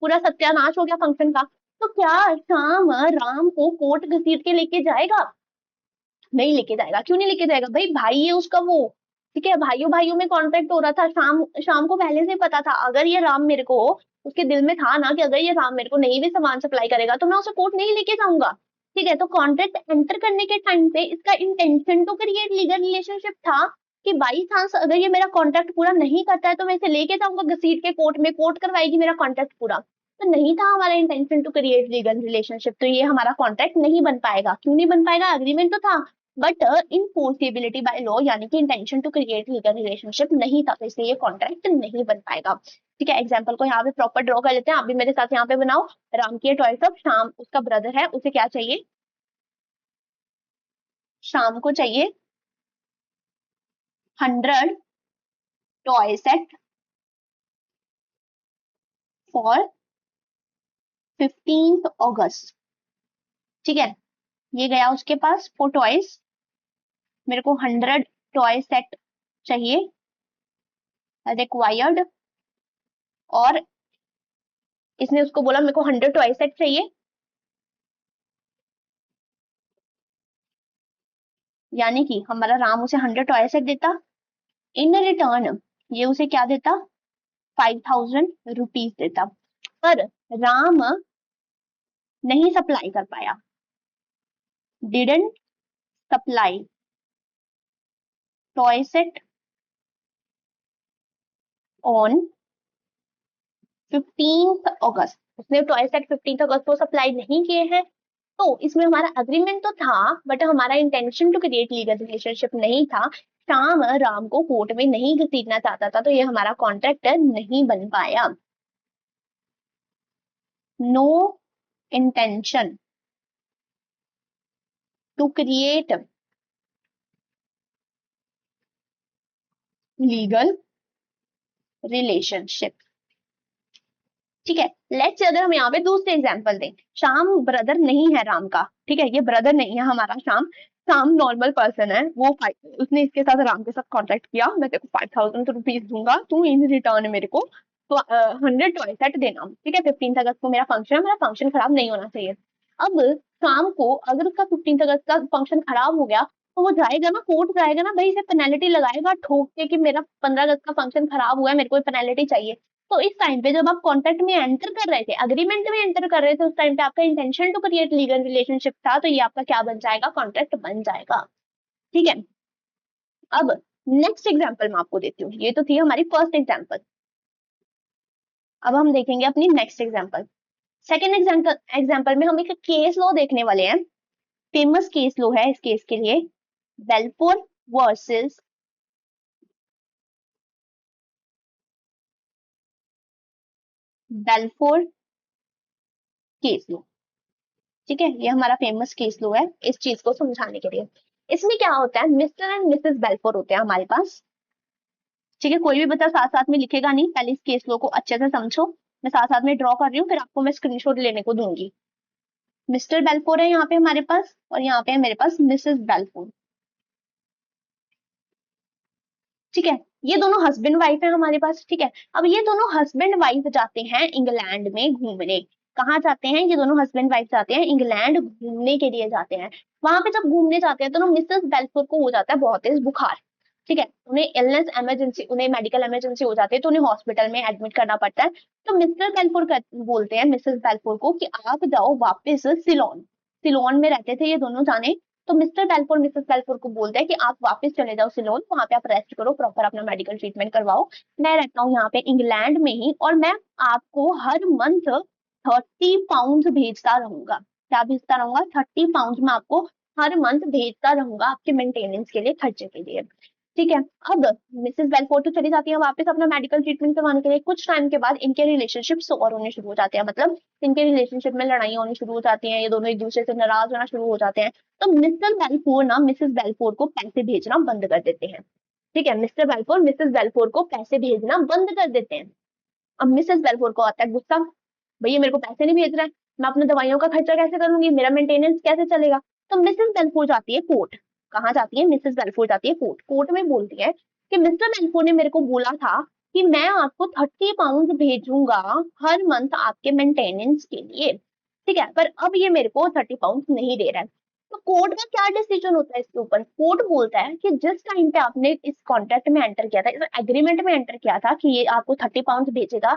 S1: पूरा सत्यानाश हो गया फंक्शन का। तो क्या शाम राम को कोर्ट घसीट के लेके जाएगा? नहीं लेके जाएगा। क्यों नहीं लेके जाएगा भाई, भाई है उसका वो, ठीक है, भाइयों भाइयों में कॉन्ट्रैक्ट हो रहा था, शाम शाम को पहले से पता था, अगर ये राम मेरे को, उसके दिल में था ना कि अगर ये राम मेरे को नहीं भी सामान सप्लाई करेगा तो मैं उसे कोर्ट नहीं लेके जाऊंगा। ठीक है, तो कॉन्ट्रैक्ट एंटर करने के टाइम पे इसका intention to create legal relationship था कि बाई चांस अगर ये मेरा कॉन्ट्रैक्ट पूरा नहीं करता है तो मैं इसे लेके जाऊंगा घसीट के कोर्ट में, कोर्ट करवाएगी मेरा कॉन्ट्रैक्ट पूरा। तो नहीं था हमारा intention to create legal relationship, तो ये हमारा कॉन्ट्रैक्ट नहीं बन पाएगा। क्यों नहीं बन पाएगा, अग्रीमेंट तो था बट इनफोर्सिबिलिटी बाय लॉ यानी कि intention to create legal relationship नहीं था, तो इसलिए ये कॉन्ट्रैक्ट नहीं बन पाएगा। ठीक है, एग्जाम्पल को यहाँ पे प्रॉपर ड्रॉ कर लेते हैं, आप भी मेरे साथ यहाँ पे बनाओ। राम की टॉय शॉप, शाम उसका ब्रदर है, उसे क्या चाहिए, शाम को चाहिए 100 टॉय सेट फॉर 15 अगस्त। ठीक है, ये गया उसके पास फॉर टॉयज, मेरे को 100 टॉय सेट चाहिए रिक्वायर्ड, और इसने उसको बोला मेरे को 100 टॉय सेट चाहिए, यानी कि हमारा राम उसे 100 टॉय सेट देता, इन रिटर्न ये उसे क्या देता, 5000 रुपीज देता। पर राम नहीं सप्लाई कर पाया, didn't supply toy set on 15 अगस्त, उसने टॉय सेट 15 अगस्त को सप्लाई नहीं किए हैं। तो इसमें हमारा अग्रीमेंट तो था बट हमारा intention to create legal relationship नहीं था। श्याम राम को कोर्ट में नहीं घसीटना चाहता था, तो ये हमारा कॉन्ट्रैक्ट नहीं बन पाया। No intention to create legal relationship. ठीक है, लेट्स अगर हम यहाँ पे दूसरे एग्जांपल दें, श्याम ब्रदर नहीं है राम का, ठीक है, ये ब्रदर नहीं है हमारा श्याम, श्याम नॉर्मल पर्सन है, वो उसने इसके साथ राम के साथ कॉन्ट्रैक्ट किया, मैं तेरे को 5000 रुपीज दूंगा, तू इन रिटर्न मेरे को तो 100 टॉय सेट देना। ठीक है, 15 अगस्त को मेरा फंक्शन है, मेरा फंक्शन खराब नहीं होना चाहिए। अब शाम को अगर उसका 15 अगस्त का फंक्शन खराब हो गया तो वो जाएगा ना, कोर्ट जाएगा ना भाई, इसे पेनल्टी लगाएगा ठोक के कि मेरा 15 अगस्त का फंक्शन खराब हुआ है, मेरे को पेनल्टी चाहिए। तो इस टाइम पे जब आप कॉन्ट्रैक्ट में एंटर कर रहे थे, अग्रीमेंट में एंटर कर रहे थे, उस टाइम पे आपका intention to create legal relationship था, तो ये आपका क्या बन जाएगा, कॉन्ट्रैक्ट बन जाएगा। ठीक है, अब नेक्स्ट एग्जांपल मैं आपको देती हूँ, ये तो थी हमारी फर्स्ट एग्जांपल। अब हम देखेंगे अपनी नेक्स्ट एग्जांपल। सेकेंड एग्जांपल में हम एक केस लॉ देखने वाले हैं, फेमस केस लॉ है इस केस के लिए, Balfour versus Balfour case law. ठीक है, ये हमारा फेमस केस लॉ है इस चीज को समझाने के लिए। इसमें क्या होता है, मिस्टर एंड मिसेस बेल्फोर होते हैं हमारे पास। ठीक है, कोई भी बच्चा साथ साथ में लिखेगा नहीं, पहले इस केस लॉ को अच्छे से समझो, मैं साथ साथ में ड्रॉ कर रही हूँ, फिर आपको मैं स्क्रीनशॉट लेने को दूंगी। मिस्टर बेल्फोर है यहाँ पे हमारे पास, और यहाँ पे है मेरे पास मिसेस बेल्फोर। ठीक है, ये दोनों हस्बैंड वाइफ है हमारे पास। ठीक है, अब ये दोनों हस्बैंड वाइफ जाते हैं इंग्लैंड में घूमने। कहाँ जाते हैं, ये दोनों हस्बैंड वाइफ जाते हैं इंग्लैंड घूमने के लिए जाते हैं। वहां पे जब घूमने जाते हैं तो मिसेस बेल्फोर को हो जाता है बहुत तेज बुखार। ठीक है, उन्हें इलनेस इमरजेंसी, उन्हें मेडिकल इमरजेंसी हो जाती है, तो उन्हें हॉस्पिटल में एडमिट करना पड़ता है। तो मिस्टर बेल्फोर बोलते हैं मिसेस बेल्फोर को कि आप जाओ वापस सिलोन। सिलोन में रहते थे ये दोनों जाने, तो मिस्टर बेल्फोर मिसेस बेल्फोर को बोलते हैं कि आप वापस चले जाओ सिलोन, वहां पे आप रेस्ट करो, प्रॉपर अपना मेडिकल ट्रीटमेंट करवाओ। मैं रहता हूँ यहाँ पे इंग्लैंड में ही, और मैं आपको हर मंथ 30 पाउंड भेजता रहूंगा। क्या भेजता रहूंगा, 30 पाउंड में आपको हर मंथ भेजता रहूंगा आपके मेंटेनेंस के लिए, खर्चे के लिए। ठीक है, अब मिसेस बेल्फोर तो चली जाती है वापस अपना मेडिकल ट्रीटमेंट करवाने के लिए। कुछ टाइम के बाद इनके रिलेशनशिप और होने शुरू हो जाते हैं, मतलब इनके रिलेशनशिप में लड़ाइयां होनी शुरू हो जाती हैं, ये दोनों एक दूसरे से नाराज होना शुरू हो जाते हैं। तो मिस्टर बेल्फोर ना मिसेस बेल्फोर को पैसे भेजना बंद कर देते हैं। ठीक है, मिस्टर बेल्फोर मिसेस बेल्फोर को पैसे भेजना बंद कर देते हैं। अब मिसेस बेल्फोर को आता है गुस्सा, भैया मेरे को पैसे नहीं भेज रहा है, मैं अपने दवाइयों का खर्चा कैसे करूंगी, मेरा मेंटेनेंस कैसे चलेगा। तो मिसेस बेल्फोर जाती है कोर्ट। कहाँ जाती है, मिसेस बेल्फोर जाती है कोर्ट। कोर्ट में बोलती है कि मिस्टर बेल्फोर ने मेरे को बोला था कि मैं आपको 30 पाउंड भेजूंगा हर मंथ आपके मेंटेनेंस के लिए। ठीक है, पर अब ये मेरे को 30 पाउंड नहीं दे रहा है। तो कोर्ट का क्या डिसीजन होता है इसके ऊपर? कोर्ट बोलता है कि जिस टाइम पे आपने इस कॉन्ट्रैक्ट में एंटर किया था, इस एग्रीमेंट में एंटर किया था कि ये आपको 30 पाउंड भेजेगा,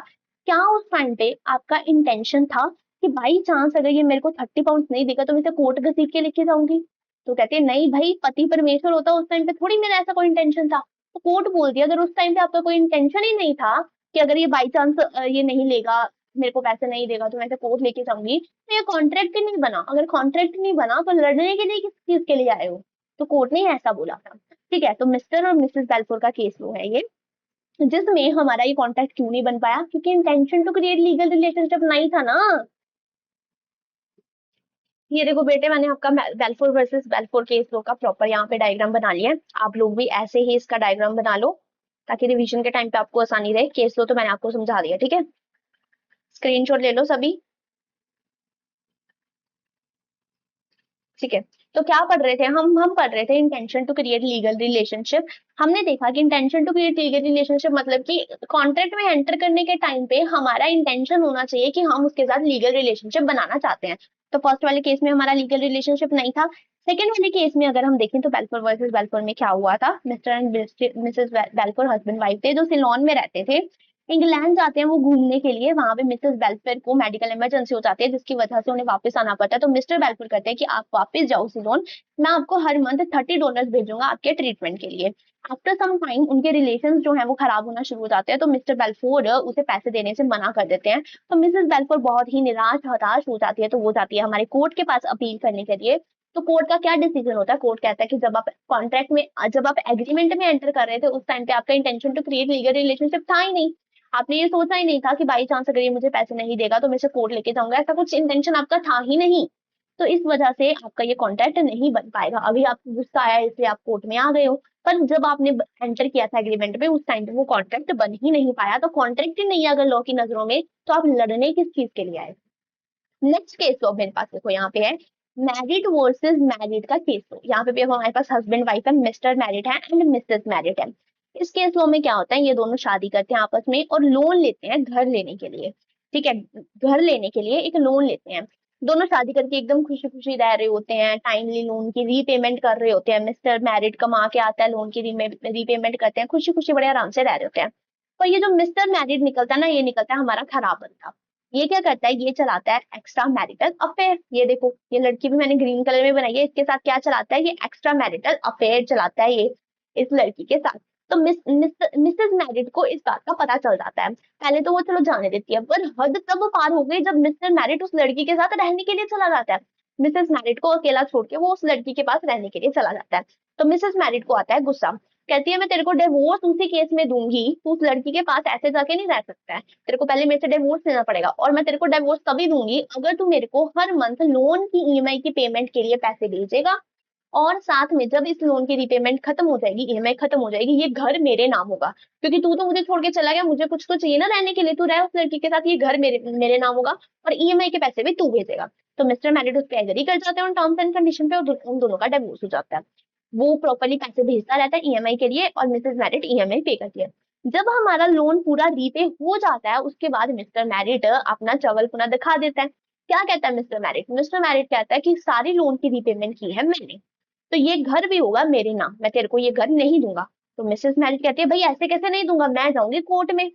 S1: क्या उस टाइम पे आपका इंटेंशन था कि बाई चांस अगर ये मेरे को 30 पाउंड नहीं देगा तो मैं इसे कोर्ट घसीट के लेके जाऊंगी? तो कहते हैं नहीं भाई, पति परमेश्वर होता उस टाइम पे थोड़ी मेरा ऐसा कोई इंटेंशन था। तो कोर्ट बोलती है अगर उस टाइम पे आपका कोई इंटेंशन ही नहीं था कि अगर ये बाई चांस ये नहीं लेगा, मेरे को पैसे नहीं देगा तो मैं इसे कोर्ट लेके जाऊंगी, तो ये कॉन्ट्रैक्ट ही नहीं बना। अगर कॉन्ट्रैक्ट नहीं बना तो लड़ने के लिए किस चीज के लिए आए हो? तो कोर्ट ने ऐसा बोला था। ठीक है, तो मिस्टर और मिसेस बेल्फोर का केस वो है ये, जिसमें हमारा ये कॉन्ट्रैक्ट क्यों नहीं बन पाया? क्योंकि intention to create legal relationship नहीं था ना। ये देखो बेटे, मैंने आपका Balfour versus Balfour case law का प्रॉपर यहाँ पे डायग्राम बना लिया है। आप लोग भी ऐसे ही इसका डायग्राम बना लो ताकि रिवीजन के टाइम पे आपको आसानी रहे। केस लो तो मैंने आपको समझा दिया, ठीक है? स्क्रीनशॉट ले लो सभी। ठीक है, तो क्या पढ़ रहे थे हम पढ़ रहे थे intention to create legal relationship. हमने देखा कि intention to create legal relationship मतलब कि कॉन्ट्रैक्ट में एंटर करने के टाइम पे हमारा इंटेंशन होना चाहिए कि हम उसके साथ लीगल रिलेशनशिप बनाना चाहते हैं। तो फर्स्ट वाले केस में हमारा लीगल रिलेशनशिप नहीं था। सेकेंड वाले केस में अगर हम देखें तो बेल्फोर वर्सेस बेल्फोर में क्या हुआ था? Mister and Mrs Balfour husband wife थे जो सिलोन में रहते थे। इंग्लैंड जाते हैं वो घूमने के लिए, वहां पे मिसेस बेल्फोर को मेडिकल इमरजेंसी हो जाती है जिसकी वजह से उन्हें वापस आना पड़ता है। तो मिस्टर बेल्फोर कहते हैं कि आप वापस जाओ सिलोन, मैं आपको हर मंथ $30 भेजूंगा आपके ट्रीटमेंट के लिए। आफ्टर सम टाइम उनके रिलेशन जो है वो खराब होना शुरू हो जाते हैं, तो मिस्टर बेल्फोर उसे पैसे देने से मना कर देते हैं। तो मिसेस बेल्फोर बहुत ही निराश हताश हो जाती है, तो वो जाती है हमारे कोर्ट के पास अपील करने के लिए। तो कोर्ट का क्या डिसीजन होता है? कोर्ट कहता है कि जब आप कॉन्ट्रैक्ट में, जब आप एग्रीमेंट में एंटर कर रहे थे उस टाइम पे आपका intention to create legal relationship था ही नहीं। आपने ये सोचा ही नहीं था कि बाई चांस अगर ये मुझे पैसे नहीं देगा तो मैं इसे कोर्ट लेके जाऊंगा, ऐसा कुछ इंटेंशन आपका था ही नहीं। तो इस वजह से आपका ये कॉन्ट्रैक्ट नहीं बन पाएगा। अभी आपको गुस्सा आया इसलिए आप कोर्ट में आ गए हो, पर जब आपने एंटर किया था एग्रीमेंट में उस टाइम पे वो कॉन्ट्रैक्ट बन ही नहीं पाया। तो कॉन्ट्रैक्ट ही नहीं है अगर लॉ की नजरों में, तो आप लड़ने किस चीज के लिए आए? नेक्स्ट केस लो मेरे पास, देखो यहाँ पे है मैरिड वर्सेस मैरिड का केस लो। यहाँ पे भी हमारे पास हस्बैंड वाइफ है, मिस्टर मैरिड है एंड मिसेस मैरिड है। इस केस लो में क्या होता है, ये दोनों शादी करते हैं आपस में और लोन लेते हैं घर लेने के लिए। ठीक है, घर लेने के लिए एक लोन लेते हैं। दोनों शादी करके एकदम खुशी खुशी रह रहे होते हैं, टाइमली लोन की रीपेमेंट कर रहे होते हैं। मिस्टर मैरिड कमा के आता है, लोन की रीपेमेंट करते हैं, खुशी खुशी बड़े आराम से रह रहे होते हैं। पर ये जो मिस्टर मैरिड निकलता है ना, ये निकलता है हमारा खराब बंदा। ये क्या करता है? ये चलाता है एक्स्ट्रा मैरिटल अफेयर। ये देखो, ये लड़की भी मैंने ग्रीन कलर में बनाई है, इसके साथ क्या चलाता है? ये एक्स्ट्रा मैरिटल अफेयर चलाता है ये इस लड़की के साथ। तो मिसेस मैरिड को इस बात का पता चल जाता है। पहले तो वो चलो जाने देती है, पर हद तब पार हो गई जब मिस्टर मैरिड उस लड़की के साथ रहने के लिए चला जाता है। मिसेस मैरिड को अकेला छोड़ के वो उस लड़की के पास रहने के लिए चला जाता है। तो मिसेस मैरिड को आता है गुस्सा, कहती है मैं तेरे को डिवोर्स उसी केस में दूंगी, तू उस लड़की के पास ऐसे जाके नहीं रह सकता है, तेरे को पहले मेरे से डिवोर्स लेना पड़ेगा। और मैं तेरे को डिवोर्स तभी दूंगी अगर तू मेरे को हर मंथ लोन की ईएमआई की पेमेंट के लिए पैसे भेजेगा, और साथ में जब इस लोन की रीपेमेंट खत्म हो जाएगी, ईएमआई खत्म हो जाएगी, ये घर मेरे नाम होगा। क्योंकि तू तो मुझे छोड़ के चला गया, मुझे कुछ तो चाहिए ना रहने के लिए, तू रह उस लड़की के साथ, ये घर मेरे मेरे नाम होगा और ईएमआई के पैसे भी तू भेजेगा। तो मिस्टर मैरिड उस पर एग्री कर जाते हैं उन टर्म्स एंड कंडीशन पे, और उन दोनों का डिवोर्स हो जाता है। वो प्रॉपरली पैसे भेजता रहता है ईएमआई के लिए और मिसेस मैरिड ईएमआई पे करती है। जब हमारा लोन पूरा रीपे हो जाता है उसके बाद मिस्टर मैरिड अपना चवल पुनः दिखा देता है। क्या कहता है मिस्टर मैरिड? मिस्टर मैरिड कहता है कि सारी लोन की रीपेमेंट की है मैंने, तो ये घर भी होगा मेरे नाम, मैं तेरे को ये घर नहीं दूंगा। तो मिसेस मैरिड कहती है भाई ऐसे कैसे नहीं दूंगा, मैं जाऊंगी कोर्ट में।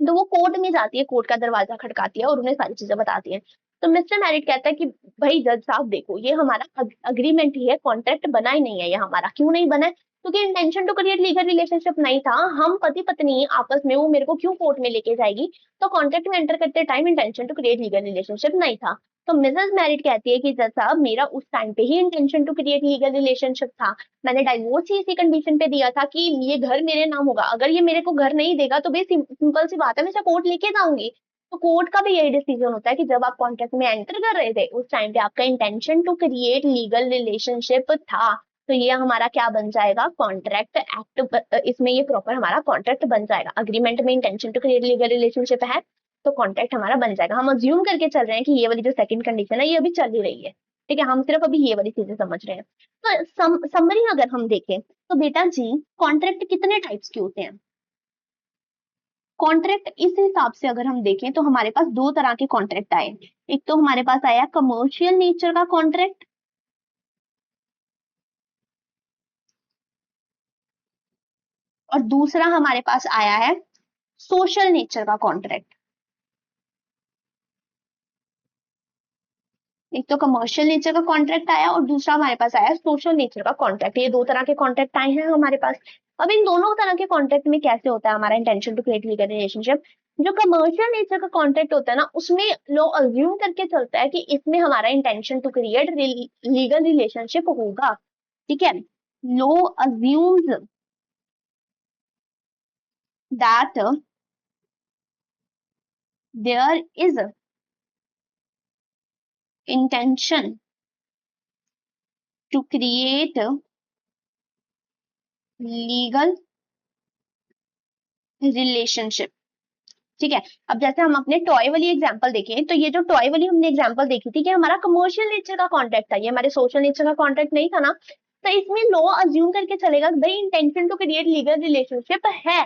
S1: तो वो कोर्ट में जाती है, कोर्ट का दरवाजा खटकाती है और उन्हें सारी चीजें बताती है। तो मिस्टर मैरिड कहता है कि भाई जज साहब देखो, ये हमारा अग्रीमेंट ही है, कॉन्ट्रैक्ट बना ही नहीं है ये हमारा। क्यों नहीं बना है? क्योंकि intention to create legal relationship नहीं था, हम पति पत्नी आपस में, वो मेरे को क्यों कोर्ट में लेके जाएगी? तो कॉन्ट्रैक्ट में एंटर करते time intention to create legal relationship नहीं था। तो मिसेस मैरिड कहती है कि जज साहब मेरा उस टाइम पे ही intention to create legal relationship था, मैंने डाइवोर्स ही इसी कंडीशन पे दिया था कि ये घर मेरे नाम होगा, अगर ये मेरे को घर नहीं देगा तो भाई सिंपल सी बात है, मैं इसे कोर्ट लेके जाऊंगी। तो कोर्ट का भी यही डिसीजन होता है कि जब आप कॉन्ट्रैक्ट में एंटर कर रहे थे उस टाइम पे आपका intention to create legal relationship था, तो ये हमारा क्या बन जाएगा? Contract act. इसमें ये प्रॉपर हमारा कॉन्ट्रैक्ट बन जाएगा। अग्रीमेंट में intention to create legal relationship है तो कॉन्ट्रैक्ट हमारा बन जाएगा। हम अज्यूम करके चल रहे हैं कि ये वाली जो सेकंड कंडीशन है ये अभी चल ही रही है। ठीक है, हम सिर्फ अभी ये वाली चीजें समझ रहे हैं। तो समरी अगर हम देखें तो बेटा जी, कॉन्ट्रैक्ट कितने टाइप्स के होते हैं? कॉन्ट्रैक्ट इस हिसाब से अगर हम देखें तो हमारे पास दो तरह के कॉन्ट्रैक्ट आए। एक तो हमारे पास आया कमर्शियल नेचर का कॉन्ट्रैक्ट, और दूसरा हमारे पास आया है सोशल नेचर का कॉन्ट्रैक्ट। एक तो कमर्शियल नेचर का कॉन्ट्रैक्ट आया और दूसरा हमारे पास आया सोशल नेचर का कॉन्ट्रैक्ट। ये दो तरह के कॉन्ट्रैक्ट आए हैं हमारे पास। अब इन दोनों तरह के कॉन्ट्रैक्ट में कैसे होता है हमारा intention to create legal relationship. जो कमर्शियल नेचर का कॉन्ट्रैक्ट होता है ना, उसमें लॉ अज्यूम करके चलता है कि इसमें हमारा intention to create legal relationship होगा। ठीक है, law assumes that there is intention to create legal relationship। ठीक है, अब जैसे हम अपने टॉय वाली एग्जांपल देखें, तो ये जो टॉय वाली हमने एग्जांपल देखी थी कि हमारा कमर्शियल नेचर का कॉन्ट्रैक्ट था, ये हमारे सोशल नेचर का कॉन्ट्रैक्ट नहीं था ना। तो इसमें लॉ अज्यूम करके चलेगा भाई intention to create legal relationship है,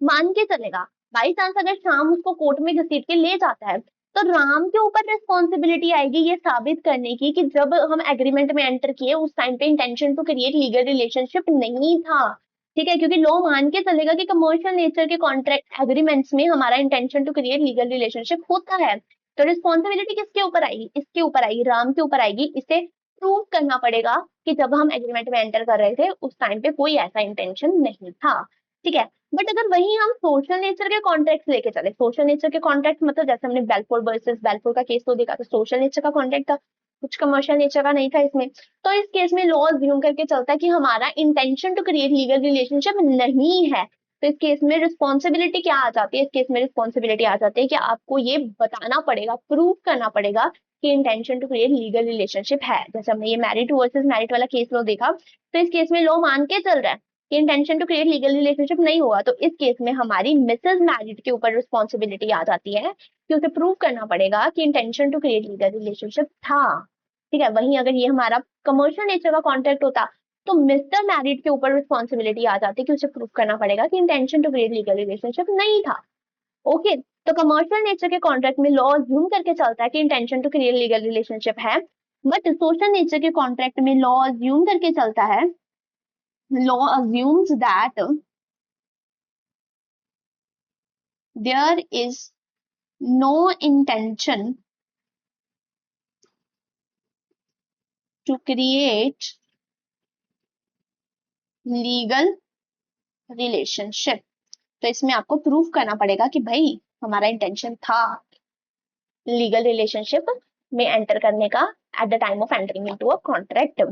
S1: मान के चलेगा। बाई चांस अगर शाम उसको कोर्ट में घसीट के ले जाता है, तो राम के ऊपर रिस्पॉन्सिबिलिटी आएगी ये साबित करने की कि जब हम एग्रीमेंट में एंटर किए उस टाइम पे intention to create legal relationship नहीं था। ठीक है, क्योंकि लॉ मान के चलेगा कि कमर्शियल नेचर के कॉन्ट्रैक्ट एग्रीमेंट्स में हमारा intention to create legal relationship होता है। तो रिस्पॉन्सिबिलिटी किसके ऊपर आएगी, इसके ऊपर आएगी, राम के ऊपर आएगी। इसे प्रूव करना पड़ेगा कि जब हम एग्रीमेंट में एंटर कर रहे थे उस टाइम पे कोई ऐसा इंटेंशन नहीं था। ठीक है, बट अगर वही हम सोशल नेचर के कॉन्ट्रैक्ट लेके चले, सोशल नेचर के कॉन्ट्रैक्ट मतलब जैसे हमने बेलफोर वर्सेस बेलफोर का केस तो देखा, तो सोशल नेचर का कॉन्ट्रैक्ट था, कुछ कमर्शियल नेचर का नहीं था इसमें। तो इस केस में लॉ अज्यूम करके चलता है कि हमारा intention to create legal relationship नहीं है। तो इस केस में रिस्पॉन्सिबिलिटी क्या आ जाती है, इस केस में रिस्पॉन्सिबिलिटी आ जाती है कि आपको ये बताना पड़ेगा, प्रूव करना पड़ेगा कि intention to create legal relationship है। जैसे हमने ये मैरिड वर्सेस मैरिड वाला केस लॉ देखा, तो इस केस में लॉ मान के चल रहा है कि intention to create legal relationship नहीं होगा। तो इस केस में हमारी मिसेज मैरिड के ऊपर रिस्पॉन्सिबिलिटी आ जाती है कि उसे प्रूव करना पड़ेगा कि intention to create legal relationship था। ठीक है, वहीं अगर ये हमारा कमर्शियल नेचर का कॉन्ट्रैक्ट होता, तो मिस्टर मैरिड के ऊपर रिस्पॉन्सिबिलिटी आ जाती कि उसे प्रूव करना पड़ेगा कि intention to create legal relationship नहीं था। ओके, तो कमर्शियल नेचर के कॉन्ट्रैक्ट में लॉ अज्यूम करके चलता है कि intention to create legal relationship है, बट सोशल नेचर के कॉन्ट्रैक्ट में लॉ अज्यूम करके चलता है, law assumes that there is no intention to create legal relationship। तो इसमें आपको प्रूफ करना पड़ेगा कि भाई हमारा इंटेंशन था लीगल रिलेशनशिप में एंटर करने का at the time of entering into a contract.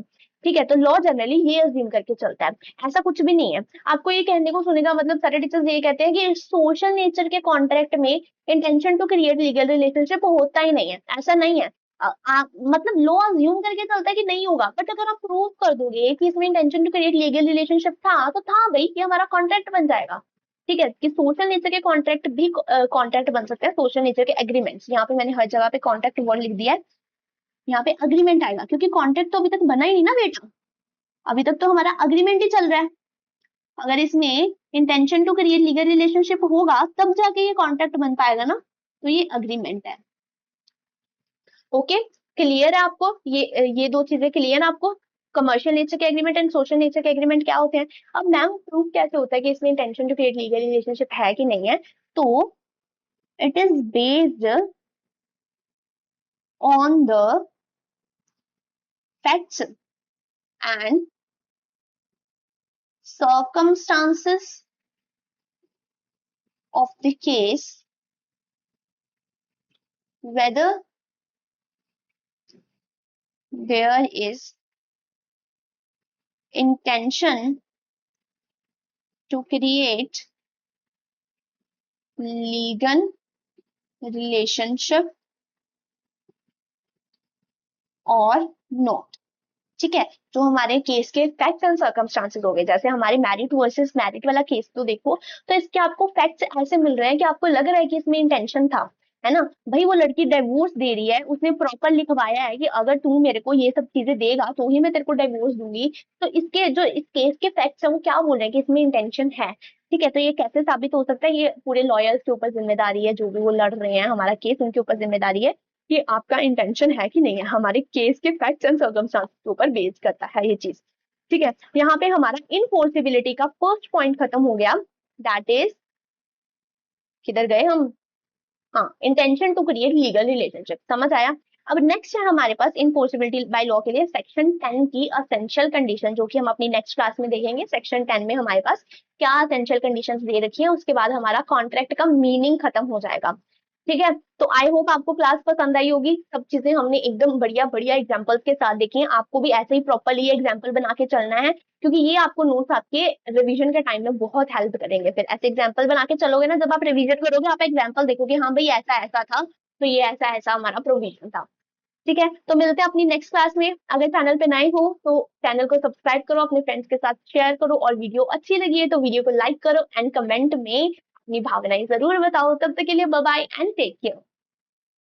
S1: ठीक है, तो लॉ जनरली ये अज्यूम करके चलता है, ऐसा कुछ भी नहीं है। आपको ये कहने को सुनेगा, मतलब सारे टीचर्स ये कहते हैं कि सोशल नेचर के कॉन्ट्रैक्ट में intention to create legal relationship होता ही नहीं है, ऐसा नहीं है। मतलब लॉ अज्यूम करके चलता है कि नहीं होगा, बट अगर आप प्रूव कर दोगे कि इसमें intention to create legal relationship था, तो था भाई, ये हमारा कॉन्ट्रैक्ट बन जाएगा। ठीक है, कि सोशल नेचर के कॉन्ट्रैक्ट भी कॉन्ट्रैक्ट बन सकते हैं, सोशल नेचर के एग्रीमेंट्स। यहाँ पे मैंने हर जगह पे कॉन्ट्रैक्ट वर्ड लिख दिया है, यहाँ पे अग्रीमेंट आएगा, क्योंकि कॉन्ट्रैक्ट तो अभी तक बना ही नहीं ना बेटा, अभी तक तो हमारा अग्रीमेंट ही चल रहा है। अगर इसमें intention to create legal relationship होगा तब जाके ये कॉन्ट्रैक्ट बन पाएगा ना, तो ये अग्रीमेंट है। ओके, क्लियर है आपको, ये दो चीजें क्लियर है आपको, कमर्शियल नेचर के एग्रीमेंट एंड सोशल नेचर के एग्रीमेंट क्या होते हैं। अब मैम प्रूफ कैसे होता है कि इसमें intention to create legal relationship है कि नहीं है, तो it is based on the facts and circumstances of the case, whether there is intention to create legal relationship or not। ठीक है, जो हमारे केस के फैक्ट्स एंड सर्कमस्टांसेस हो गए, जैसे हमारे मैरिड वर्सेस मैरिड वाला केस तो देखो, तो इसके आपको फैक्ट्स ऐसे मिल रहे हैं कि आपको लग रहा है कि इसमें इंटेंशन था, है ना। भाई वो लड़की डिवोर्स दे रही है, उसने प्रॉपर लिखवाया है कि अगर तू मेरे को ये सब चीजें देगा तो ही मैं तेरे को डिवोर्स दूंगी। तो इसके जो इस केस के फैक्ट्स हैं वो क्या बोल रहे हैं कि इसमें इंटेंशन है। ठीक है, तो ये कैसे साबित हो सकता है, ये पूरे लॉयर्स के ऊपर जिम्मेदारी है, जो भी वो लड़ रहे हैं हमारा केस, उनके ऊपर जिम्मेदारी है कि आपका इंटेंशन है कि नहीं है। हमारे केस के फैक्ट्स एंड सर्कमस्टांसेस के ऊपर बेस करता है ये चीज। ठीक है, यहाँ पे हमारा इनफोर्सिबिलिटी का फर्स्ट पॉइंट खत्म हो गया, दैट इज, किधर गए हम, हाँ, intention to create legal relationship, समझ आया। अब नेक्स्ट है हमारे पास इनफोर्सिबिलिटी बाय लॉ के लिए सेक्शन 10 की असेंशियल कंडीशन, जो कि हम अपनी नेक्स्ट क्लास में देखेंगे। सेक्शन 10 में हमारे पास क्या असेंशियल कंडीशंस दे रखी है, उसके बाद हमारा कॉन्ट्रैक्ट का मीनिंग खत्म हो जाएगा। ठीक है, तो आई होप आपको क्लास पसंद आई होगी। सब चीजें हमने एकदम बढ़िया बढ़िया एग्जांपल्स के साथ देखी हैं। आपको भी ऐसे ही प्रॉपर्ली एग्जांपल बना के चलना है, क्योंकि ये आपको नोट्स आपके रिवीजन के टाइम में बहुत हेल्प करेंगे। फिर ऐसे एग्जांपल बना के चलोगे ना, जब आप रिवीजन करोगे आप एग्जांपल देखोगे, हाँ भाई ऐसा ऐसा था, तो ये ऐसा ऐसा हमारा प्रोविजन था। ठीक है, तो मिलते हैं अपनी नेक्स्ट क्लास में। अगर चैनल पे नए हो तो चैनल को सब्सक्राइब करो, अपने फ्रेंड्स के साथ शेयर करो, और वीडियो अच्छी लगी है तो वीडियो को लाइक करो एंड कमेंट में अपनी भावनाएं जरूर बताओ। तब तक के लिए bye bye and take care.